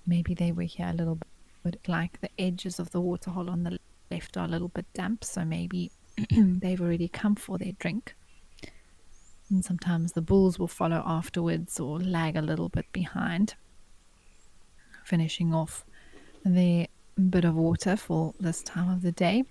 Maybe they were here a little bit, like the edges of the waterhole on the left are a little bit damp, so maybe they've already come for their drink. And sometimes the bulls will follow afterwards or lag a little bit behind, finishing off their bit of water for this time of the day.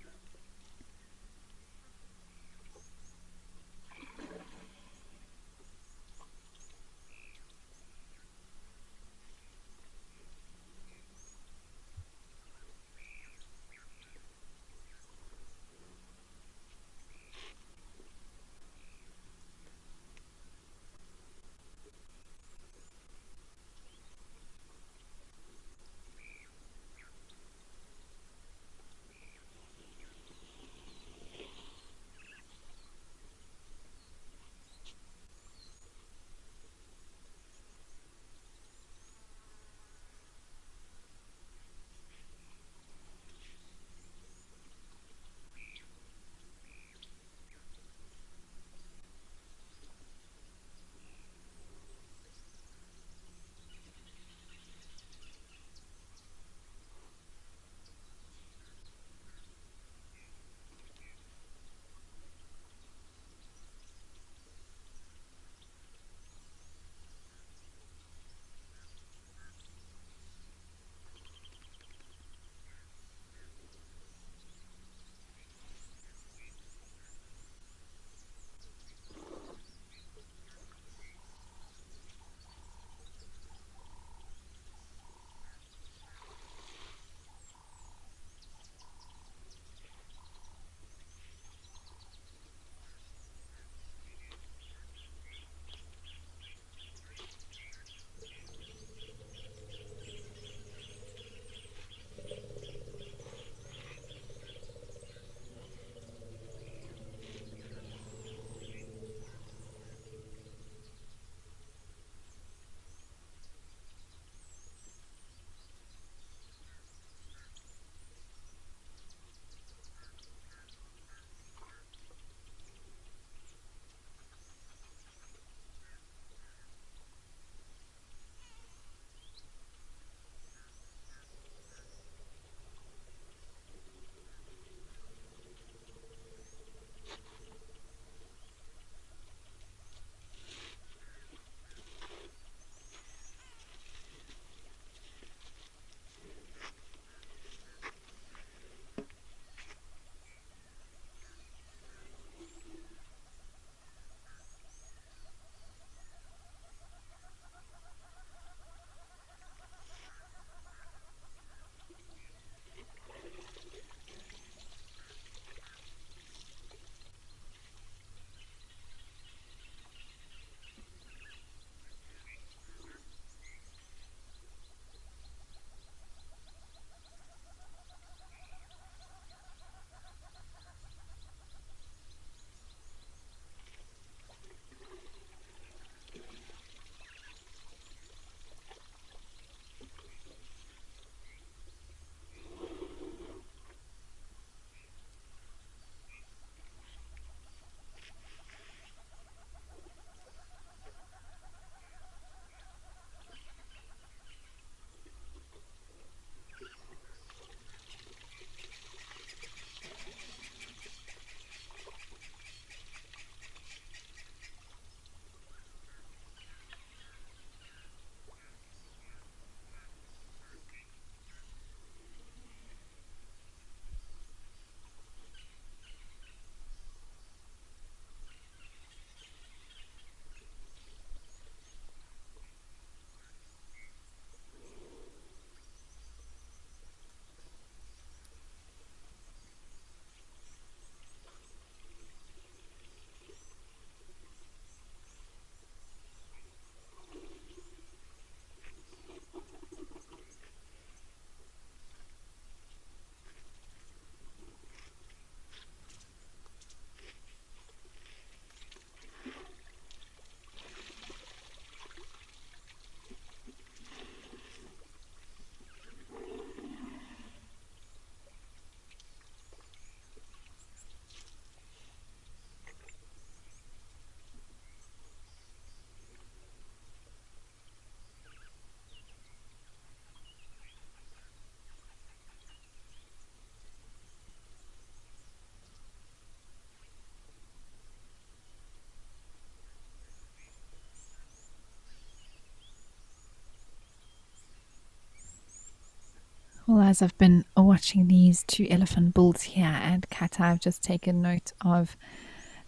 Well, as I've been watching these two elephant bulls here at Kata, I've just taken note of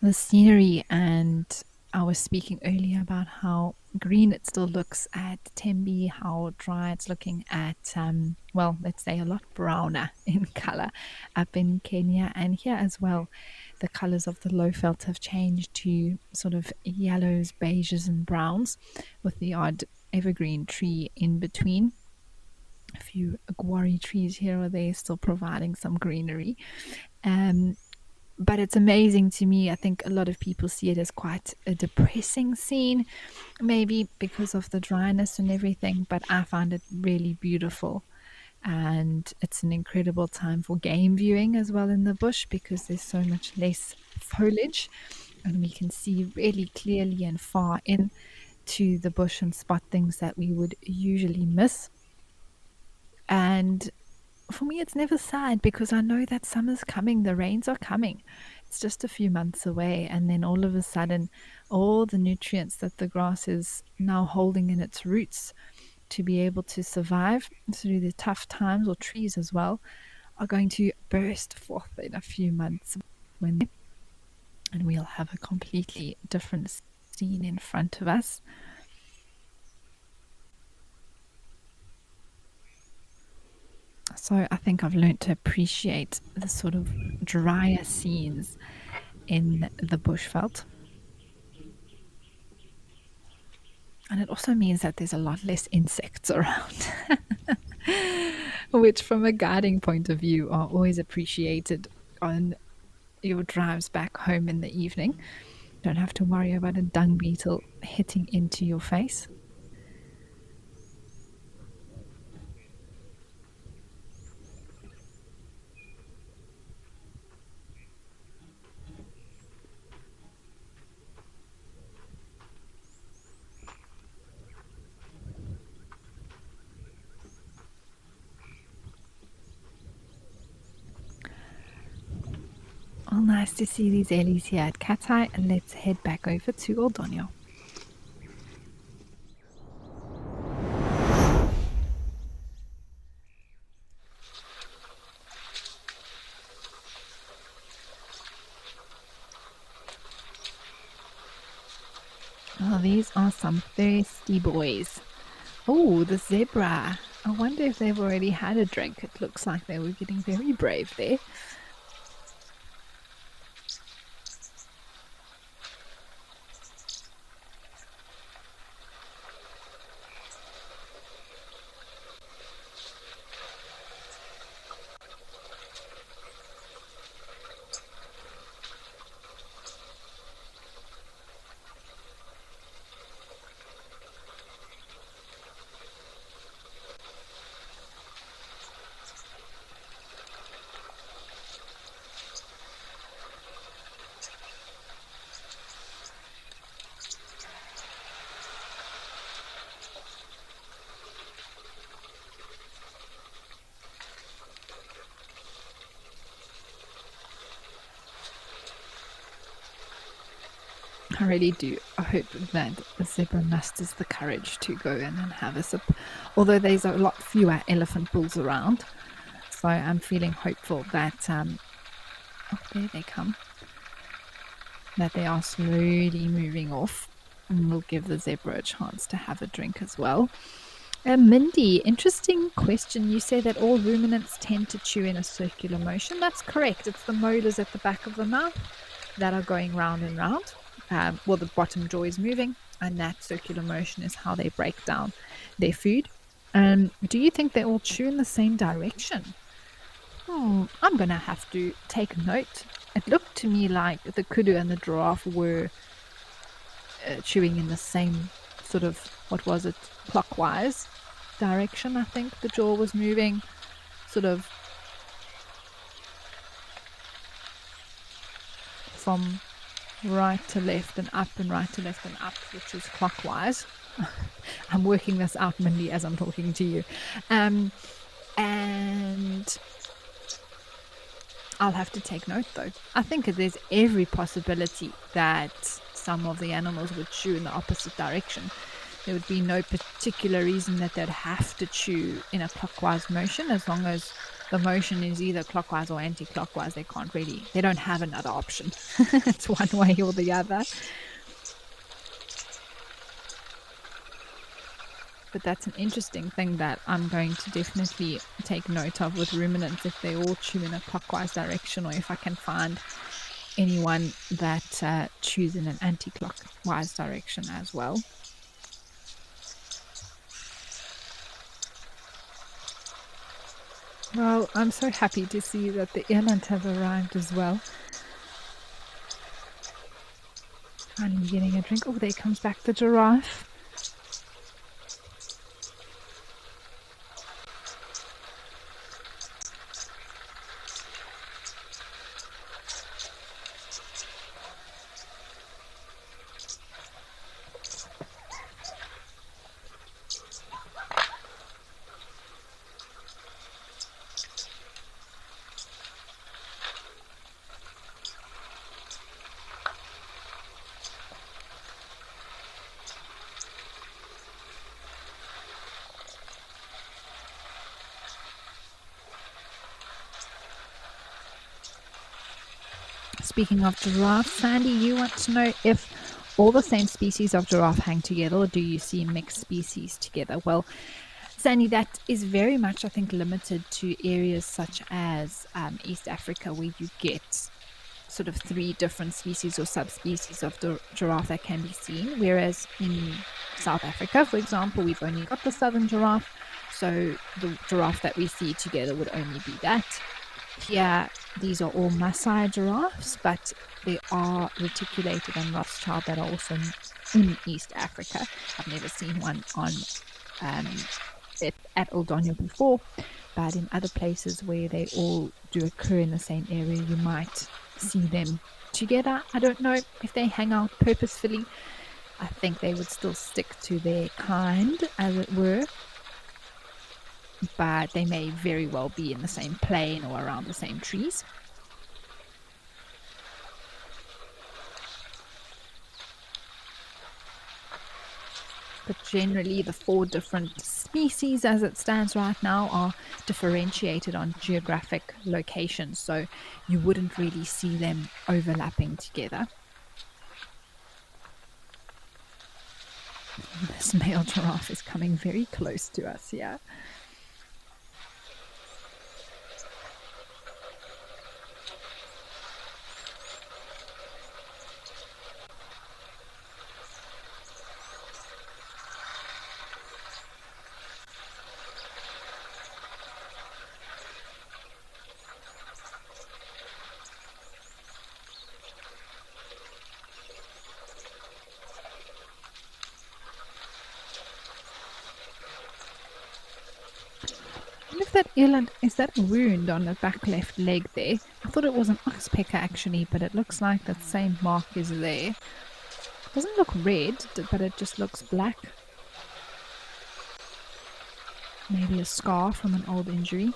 the scenery, and I was speaking earlier about how green it still looks at Tembe, how dry it's looking at, well, let's say a lot browner in color up in Kenya. And here as well, the colors of the low felt have changed to sort of yellows, beiges, and browns, with the odd evergreen tree in between. A few aguari trees here or there still providing some greenery. Um, but it's amazing to me. I think a lot of people see it as quite a depressing scene, maybe because of the dryness and everything, but I find it really beautiful. And it's an incredible time for game viewing as well in the bush because there's so much less foliage and we can see really clearly and far in to the bush and spot things that we would usually miss. And for me, it's never sad because I know that summer's coming, the rains are coming. It's just a few months away, and then all of a sudden, all the nutrients that the grass is now holding in its roots to be able to survive through the tough times, or trees as well, are going to burst forth in a few months when, and we'll have a completely different scene in front of us. So I think I've learned to appreciate the sort of drier scenes in the bushveld. And it also means that there's a lot less insects around, which, from a guiding point of view, are always appreciated on your drives back home in the evening. Don't have to worry about a dung beetle hitting into your face. Well, nice to see these Ellies here at Katai, and let's head back over to Oldonio. Oh, these are some thirsty boys. Oh, the zebra. I wonder if they've already had a drink. It looks like they were getting very brave there. I really do. I hope that the zebra musters the courage to go in and have a sip. Although there's a lot fewer elephant bulls around, so I'm feeling hopeful that oh, there they come. That they are slowly moving off, and will give the zebra a chance to have a drink as well. Mindy, interesting question. You say that all ruminants tend to chew in a circular motion. That's correct. It's the molars at the back of the mouth that are going round and round. Well, the bottom jaw is moving, and that circular motion is how they break down their food. Do you think they all chew in the same direction? I'm going to have to take note. It looked to me like the kudu and the giraffe were chewing in the same sort of, what was it, clockwise direction. I think the jaw was moving sort of from right to left and up and right to left and up, which is clockwise. I'm working this out, Mindy, as I'm talking to you. And I'll have to take note, though. I think there's every possibility that some of the animals would chew in the opposite direction. There would be no particular reason that they'd have to chew in a clockwise motion. As long as the motion is either clockwise or anti-clockwise, they don't have another option. It's one way or the other. But that's an interesting thing that I'm going to definitely take note of with ruminants, if they all chew in a clockwise direction, or if I can find anyone that chews in an anti-clockwise direction as well. Well, I'm so happy to see that the eland have arrived as well. Finally getting a drink. Oh, there comes back the giraffe. Speaking of giraffe, Sandy, you want to know if all the same species of giraffe hang together, or do you see mixed species together? Well, Sandy, that is very much, I think, limited to areas such as East Africa, where you get sort of 3 different species or subspecies of the giraffe that can be seen. Whereas in South Africa, for example, we've only got the southern giraffe, so the giraffe that we see together would only be that. Here, these are all Maasai giraffes, but there are reticulated and Rothschild that are also in East Africa. I've never seen one on at Old Donya before, but in other places where they all do occur in the same area, you might see them together. I don't know if they hang out purposefully. I think they would still stick to their kind, as it were, but they may very well be in the same plain or around the same trees. But generally, the 4 different species as it stands right now are differentiated on geographic locations, so you wouldn't really see them overlapping together. This male giraffe is coming very close to us here. If that eland is that wound on the back left leg there. I thought it was an oxpecker actually, but it looks like that same mark is there. It doesn't look red, but it just looks black. Maybe a scar from an old injury.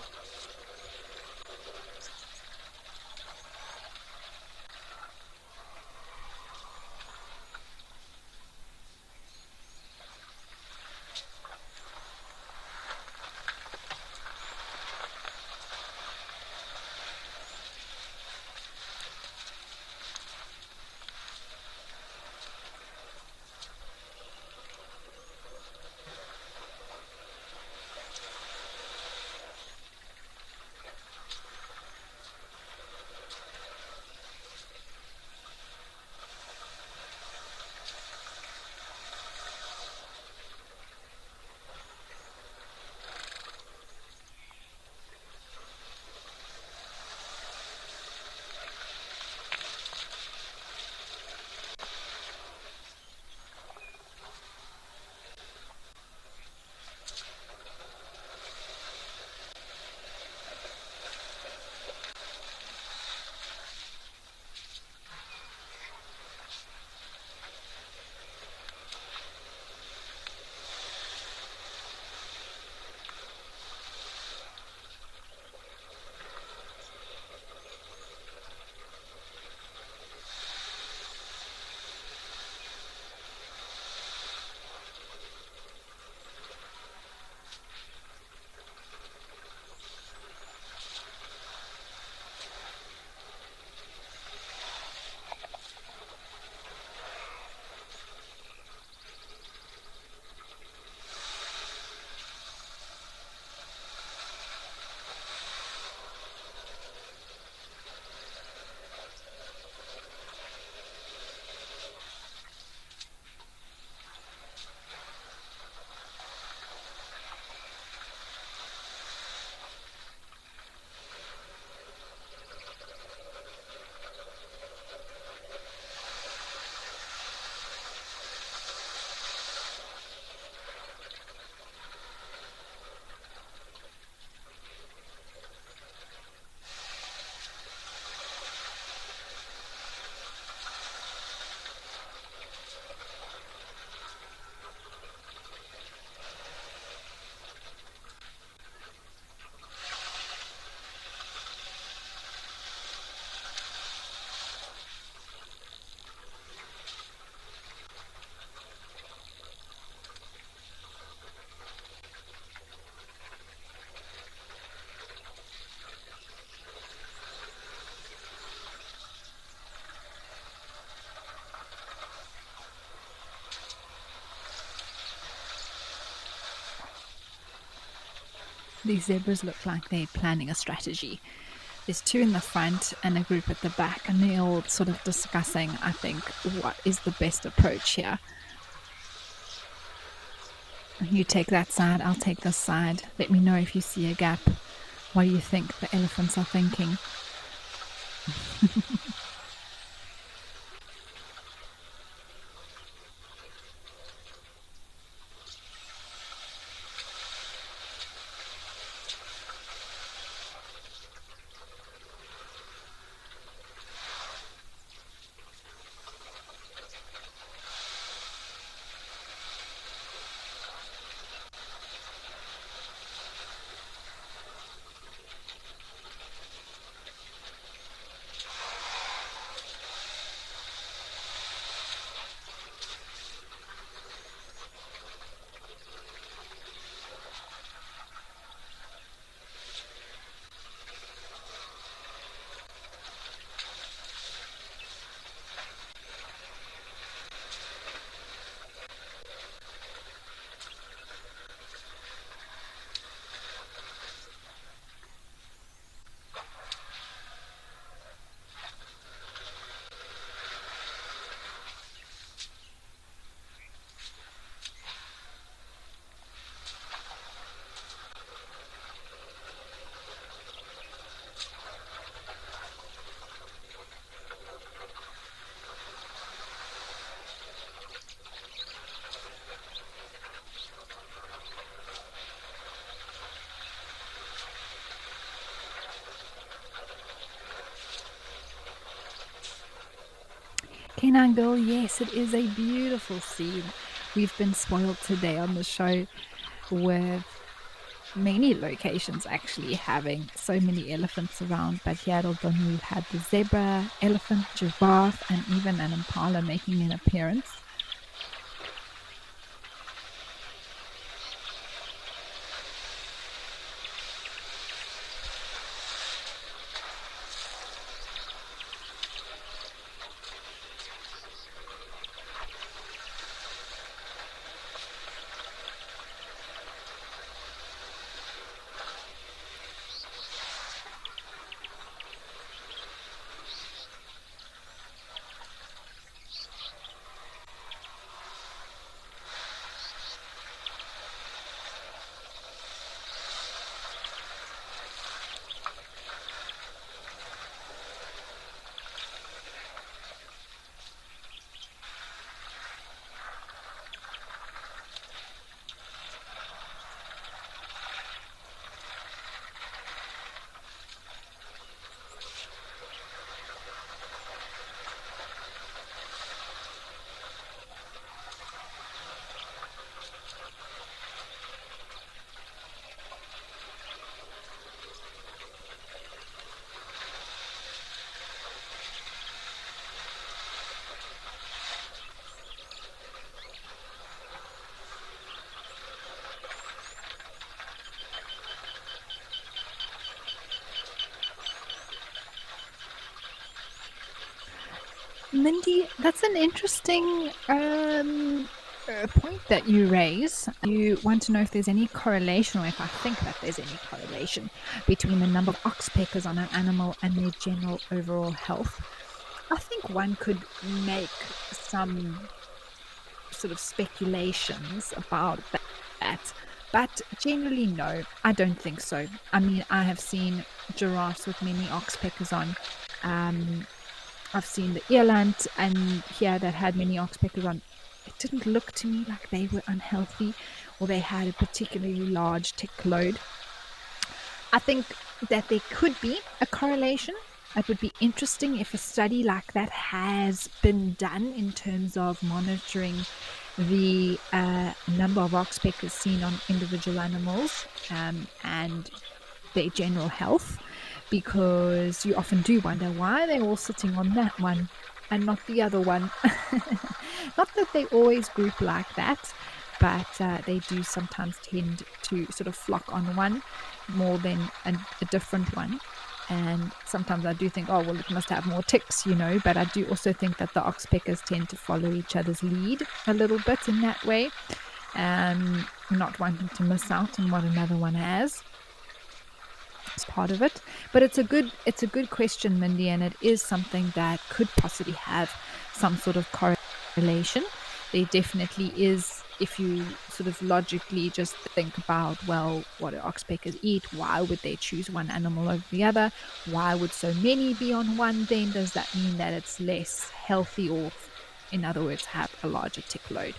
These zebras look like they're planning a strategy. There's two in the front and a group at the back, and they're all sort of discussing, I think, what is the best approach here. You take that side, I'll take this side. Let me know if you see a gap. What do you think the elephants are thinking? Canine Girl, yes, it is a beautiful scene. We've been spoiled today on the show with many locations actually having so many elephants around, but here at Aldoni we've had the zebra, elephant, giraffe, and even an impala making an appearance. Mindy, that's an interesting point that you raise. You want to know if there's any correlation, or if I think that there's any correlation between the number of oxpeckers on an animal and their general overall health. I think one could make some sort of speculations about that, but generally, no, I don't think so. I mean, I have seen giraffes with many oxpeckers on. I've seen the eland and here that had many oxpeckers on. It didn't look to me like they were unhealthy or they had a particularly large tick load. I think that there could be a correlation. It would be interesting if a study like that has been done in terms of monitoring the number of oxpeckers seen on individual animals and their general health, because you often do wonder why they're all sitting on that one and not the other one. Not that they always group like that, but they do sometimes tend to sort of flock on one more than a different one. And sometimes I do think, oh, well, it must have more ticks, but I do also think that the oxpeckers tend to follow each other's lead a little bit in that way, not wanting to miss out on what another one has. part of it. But it's a good question, Mindy, and it is something that could possibly have some sort of correlation. There definitely is, if you sort of logically just think about, well, what do oxpeckers eat? Why would they choose one animal over the other? Why would so many be on one then? Does that mean that it's less healthy, or, in other words, have a larger tick load?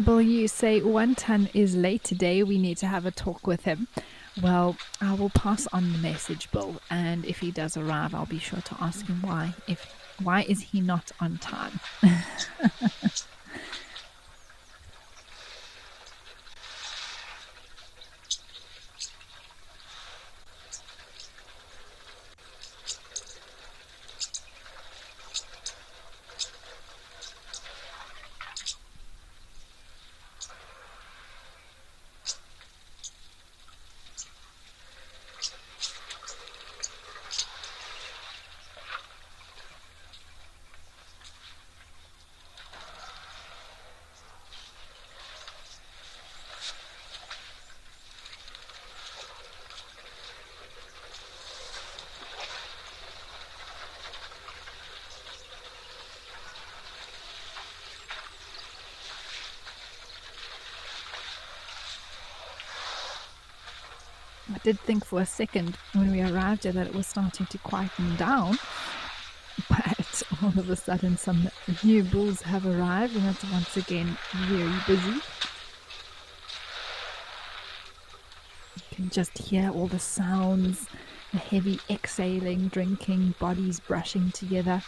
Bill, you say 1 ton is late today. We need to have a talk with him. Well, I will pass on the message, Bill, and if he does arrive, I'll be sure to ask him why. If why is he not on time? I did think for a second when we arrived here that it was starting to quieten down, but all of a sudden some new bulls have arrived, and it's once again very busy. You can just hear all the sounds, the heavy exhaling, drinking, bodies brushing together.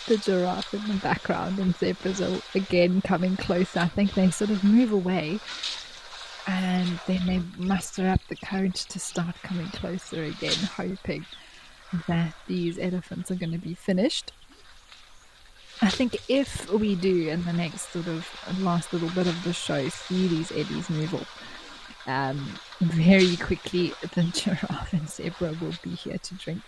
the giraffe in the background, and zebras are again coming closer. I think they sort of move away and then they muster up the courage to start coming closer again, hoping that these elephants are going to be finished. I think if we do in the next sort of last little bit of the show see these eddies move off, very quickly the giraffe and zebra will be here to drink.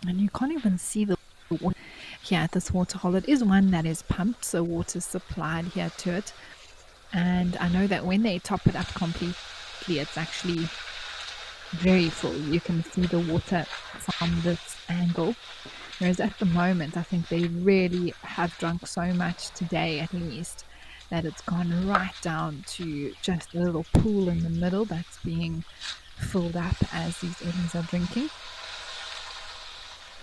And you can't even see the water here at this waterhole. It is one that is pumped, so water is supplied here to it. And I know that when they top it up completely, it's actually very full. You can see the water from this angle. Whereas at the moment, I think they really have drunk so much today, at least, that it's gone right down to just a little pool in the middle that's being filled up as these eddies are drinking.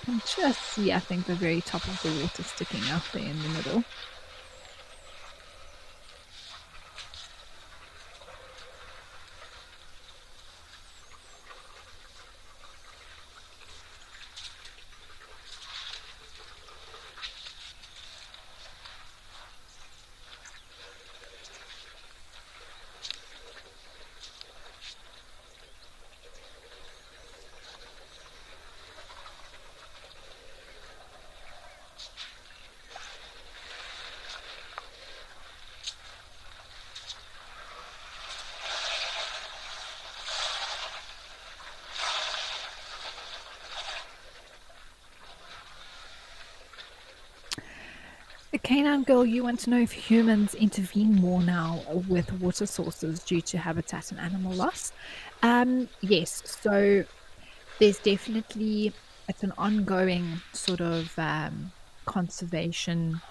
You can just see, I think, the very top of the water sticking out there in the middle. The canine girl, you want to know if humans intervene more now with water sources due to habitat and animal loss? Yes, so there's definitely, it's an ongoing sort of conservation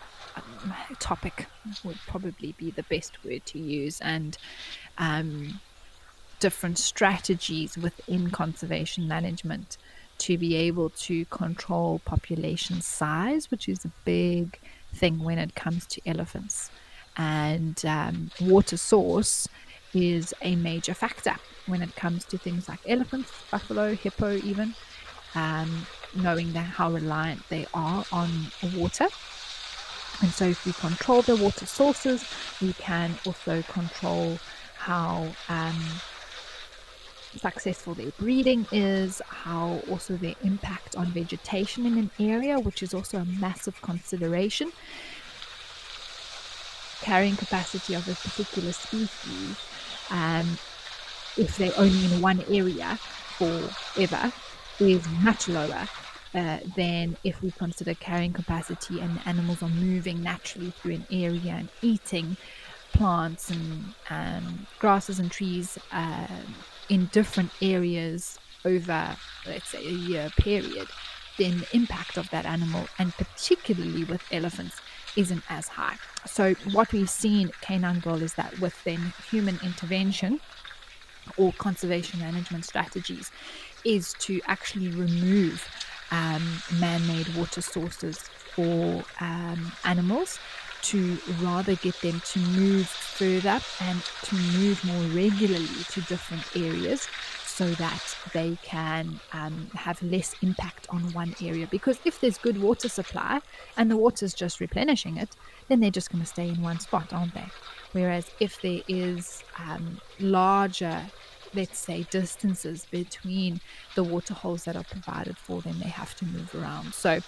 topic, would probably be the best word to use, and different strategies within conservation management to be able to control population size, which is a big thing when it comes to elephants. And water source is a major factor when it comes to things like elephants, buffalo, hippo, even, knowing that how reliant they are on water. And so if we control the water sources, we can also control how successful their breeding is, how also their impact on vegetation in an area, which is also a massive consideration. Carrying capacity of a particular species, if they're only in one area forever, is much lower than if we consider carrying capacity and the animals are moving naturally through an area and eating plants and grasses and trees in different areas over, let's say, a year period, then the impact of that animal, and particularly with elephants, isn't as high. So what we've seen, Canine Girl, is that with then human intervention or conservation management strategies is to actually remove man-made water sources for animals, to rather get them to move further and to move more regularly to different areas so that they can have less impact on one area. Because if there's good water supply and the water's just replenishing it, then they're just going to stay in one spot, aren't they? Whereas if there is larger, let's say, distances between the water holes that are provided for them, they have to move around. So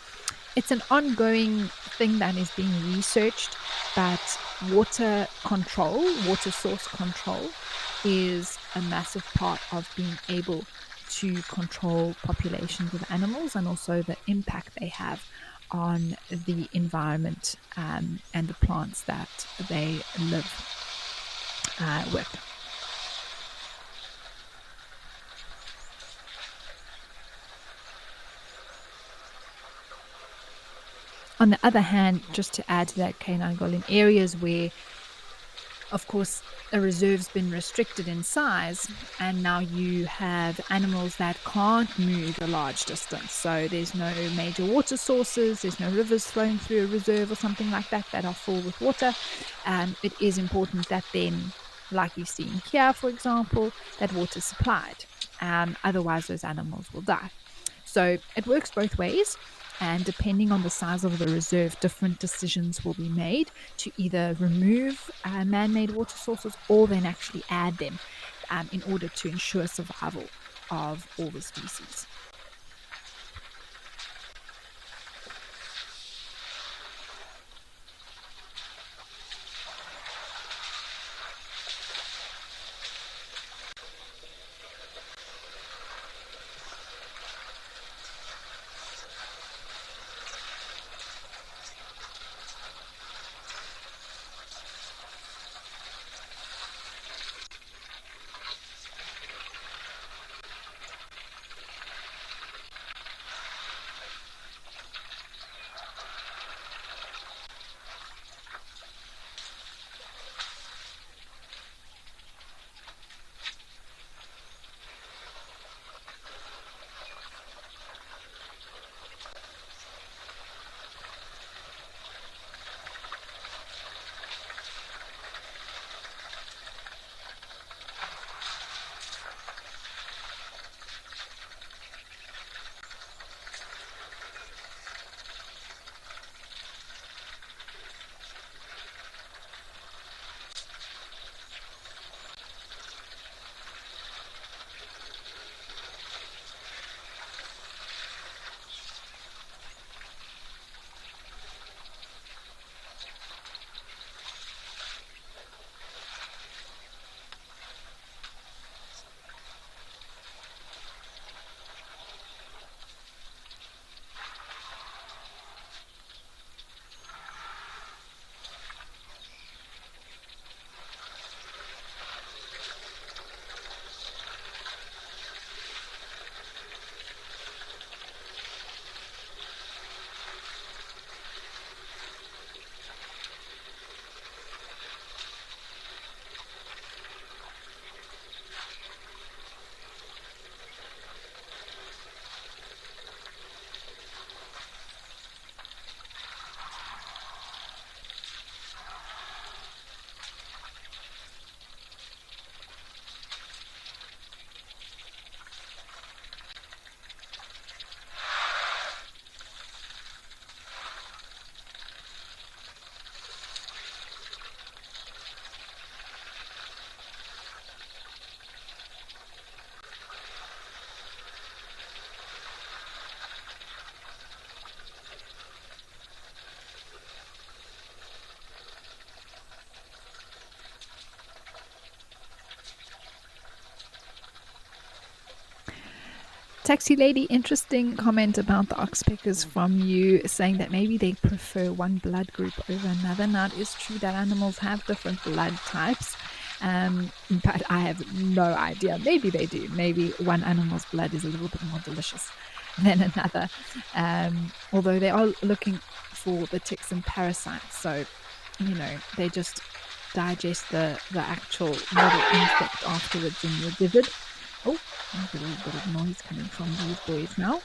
it's an ongoing thing that is being researched, but water control, water source control, is a massive part of being able to control populations of animals and also the impact they have on the environment and the plants that they live with. On the other hand, just to add to that, Canine Girl, in areas where, of course, a reserve's been restricted in size, and now you have animals that can't move a large distance. So there's no major water sources, there's no rivers flowing through a reserve or something like that that are full with water. It is important that then, like you've seen here, for example, that water's supplied. Otherwise, those animals will die. So it works both ways. And depending on the size of the reserve, different decisions will be made to either remove man-made water sources or then actually add them in order to ensure survival of all the species. Taxi lady, interesting comment about the oxpeckers from you, saying that maybe they prefer one blood group over another. Now, it is true that animals have different blood types, But I have no idea. Maybe they do. Maybe one animal's blood is a little bit more delicious than another. Although they are looking for the ticks and parasites. So, they just digest the actual little insect afterwards in your gizzard. Oh, there's a little bit of noise coming from these boys now.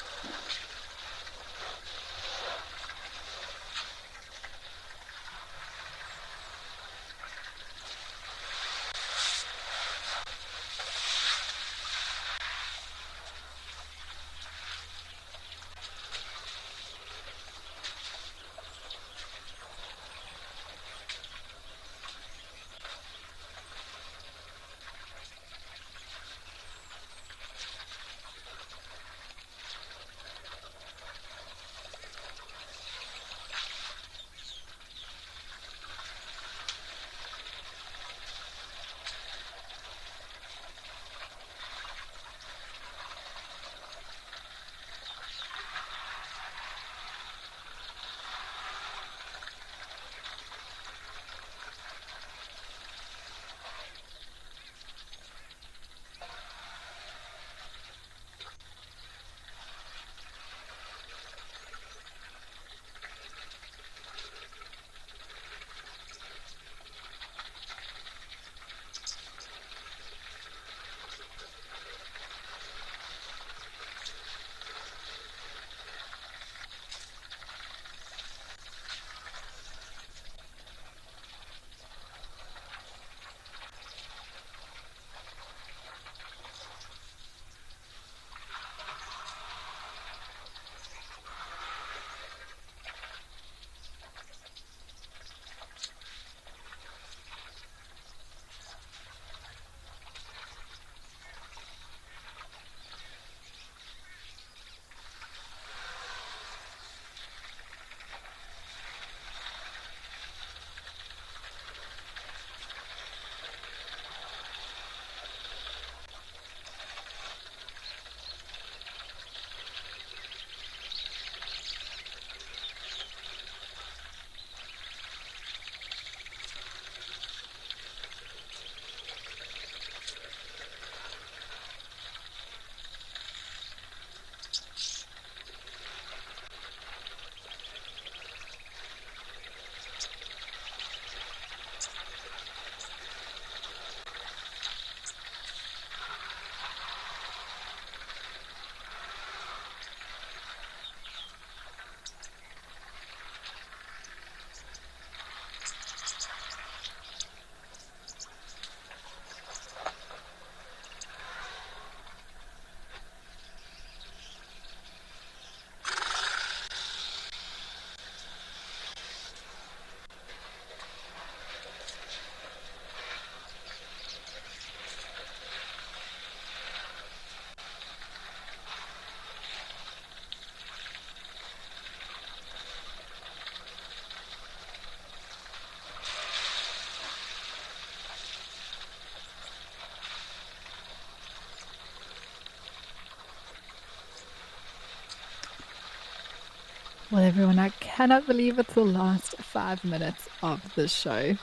Well, everyone, I cannot believe it's the last 5 minutes of the show.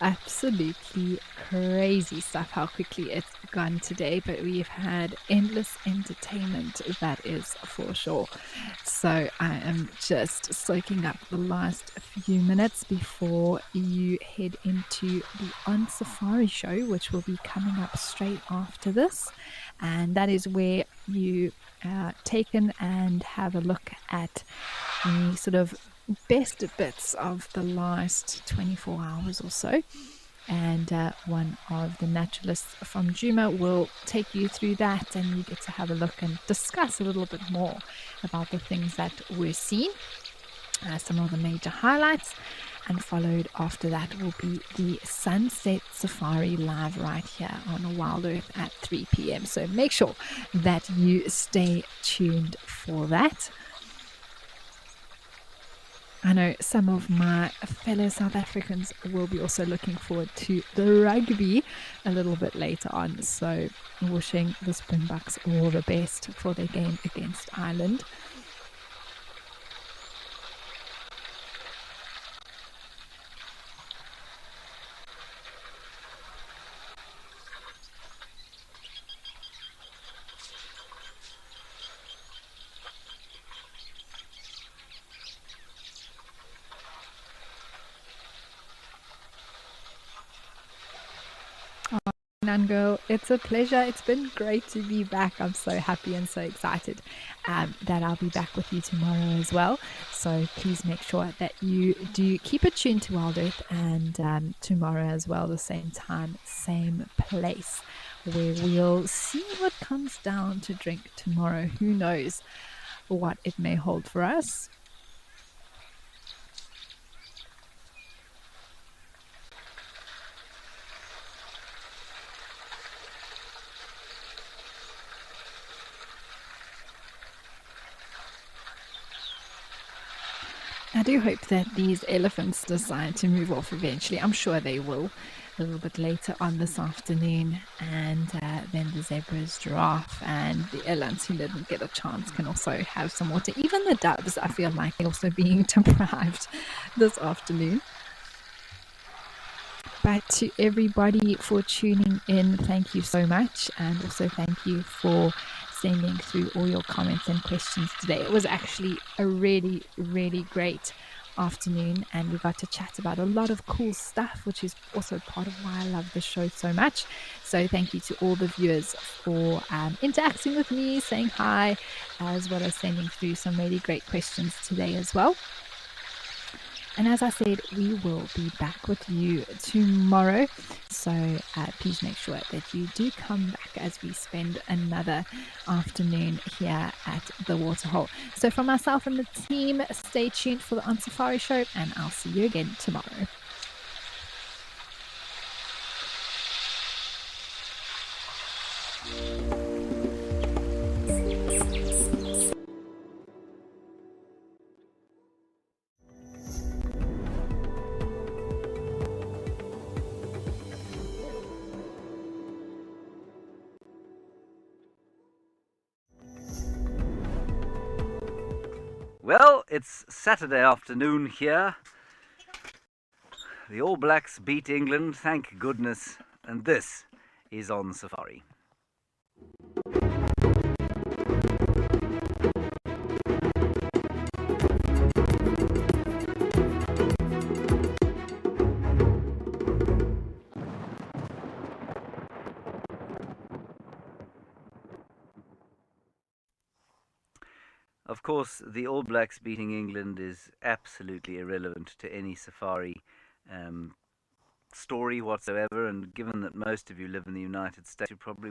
Absolutely crazy stuff how quickly it's gone today, but we've had endless entertainment, that is for sure. So I am just soaking up the last few minutes before you head into the On Safari show, which will be coming up straight after this. And that is where you take in and have a look at the sort of best bits of the last 24 hours or so. And one of the naturalists from Juma will take you through that, and you get to have a look and discuss a little bit more about the things that were seen, some of the major highlights. And followed after that will be the Sunset Safari live right here on Wild Earth at 3 p.m. So make sure that you stay tuned for that. I know some of my fellow South Africans will be also looking forward to the rugby a little bit later on. So wishing the Springboks all the best for their game against Ireland. Nan girl. It's a pleasure. It's been great to be back. I'm so happy and so excited that I'll be back with you tomorrow as well. So please make sure that you do keep it tuned to Wild Earth, and tomorrow as well, the same time, same place, where we'll see what comes down to drink tomorrow. Who knows what it may hold for us. I do hope that these elephants decide to move off eventually. I'm sure they will a little bit later on this afternoon. And then the zebras, giraffe, and the elands who didn't get a chance can also have some water. Even the doves, I feel like, they're also being deprived this afternoon. But to everybody for tuning in, thank you so much. And also thank you for sending through all your comments and questions today. It was actually a really, really great afternoon, and we got to chat about a lot of cool stuff, which is also part of why I love the show so much. So thank you to all the viewers for interacting with me, saying hi, as well as sending through some really great questions today as well. And as I said, we will be back with you tomorrow. So please make sure that you do come back as we spend another afternoon here at the Waterhole. So from myself and the team, stay tuned for the On Safari show, and I'll see you again tomorrow. Well, it's Saturday afternoon here. The All Blacks beat England, thank goodness, and this is On Safari. Of course, the All Blacks beating England is absolutely irrelevant to any safari story whatsoever, and given that most of you live in the United States, you probably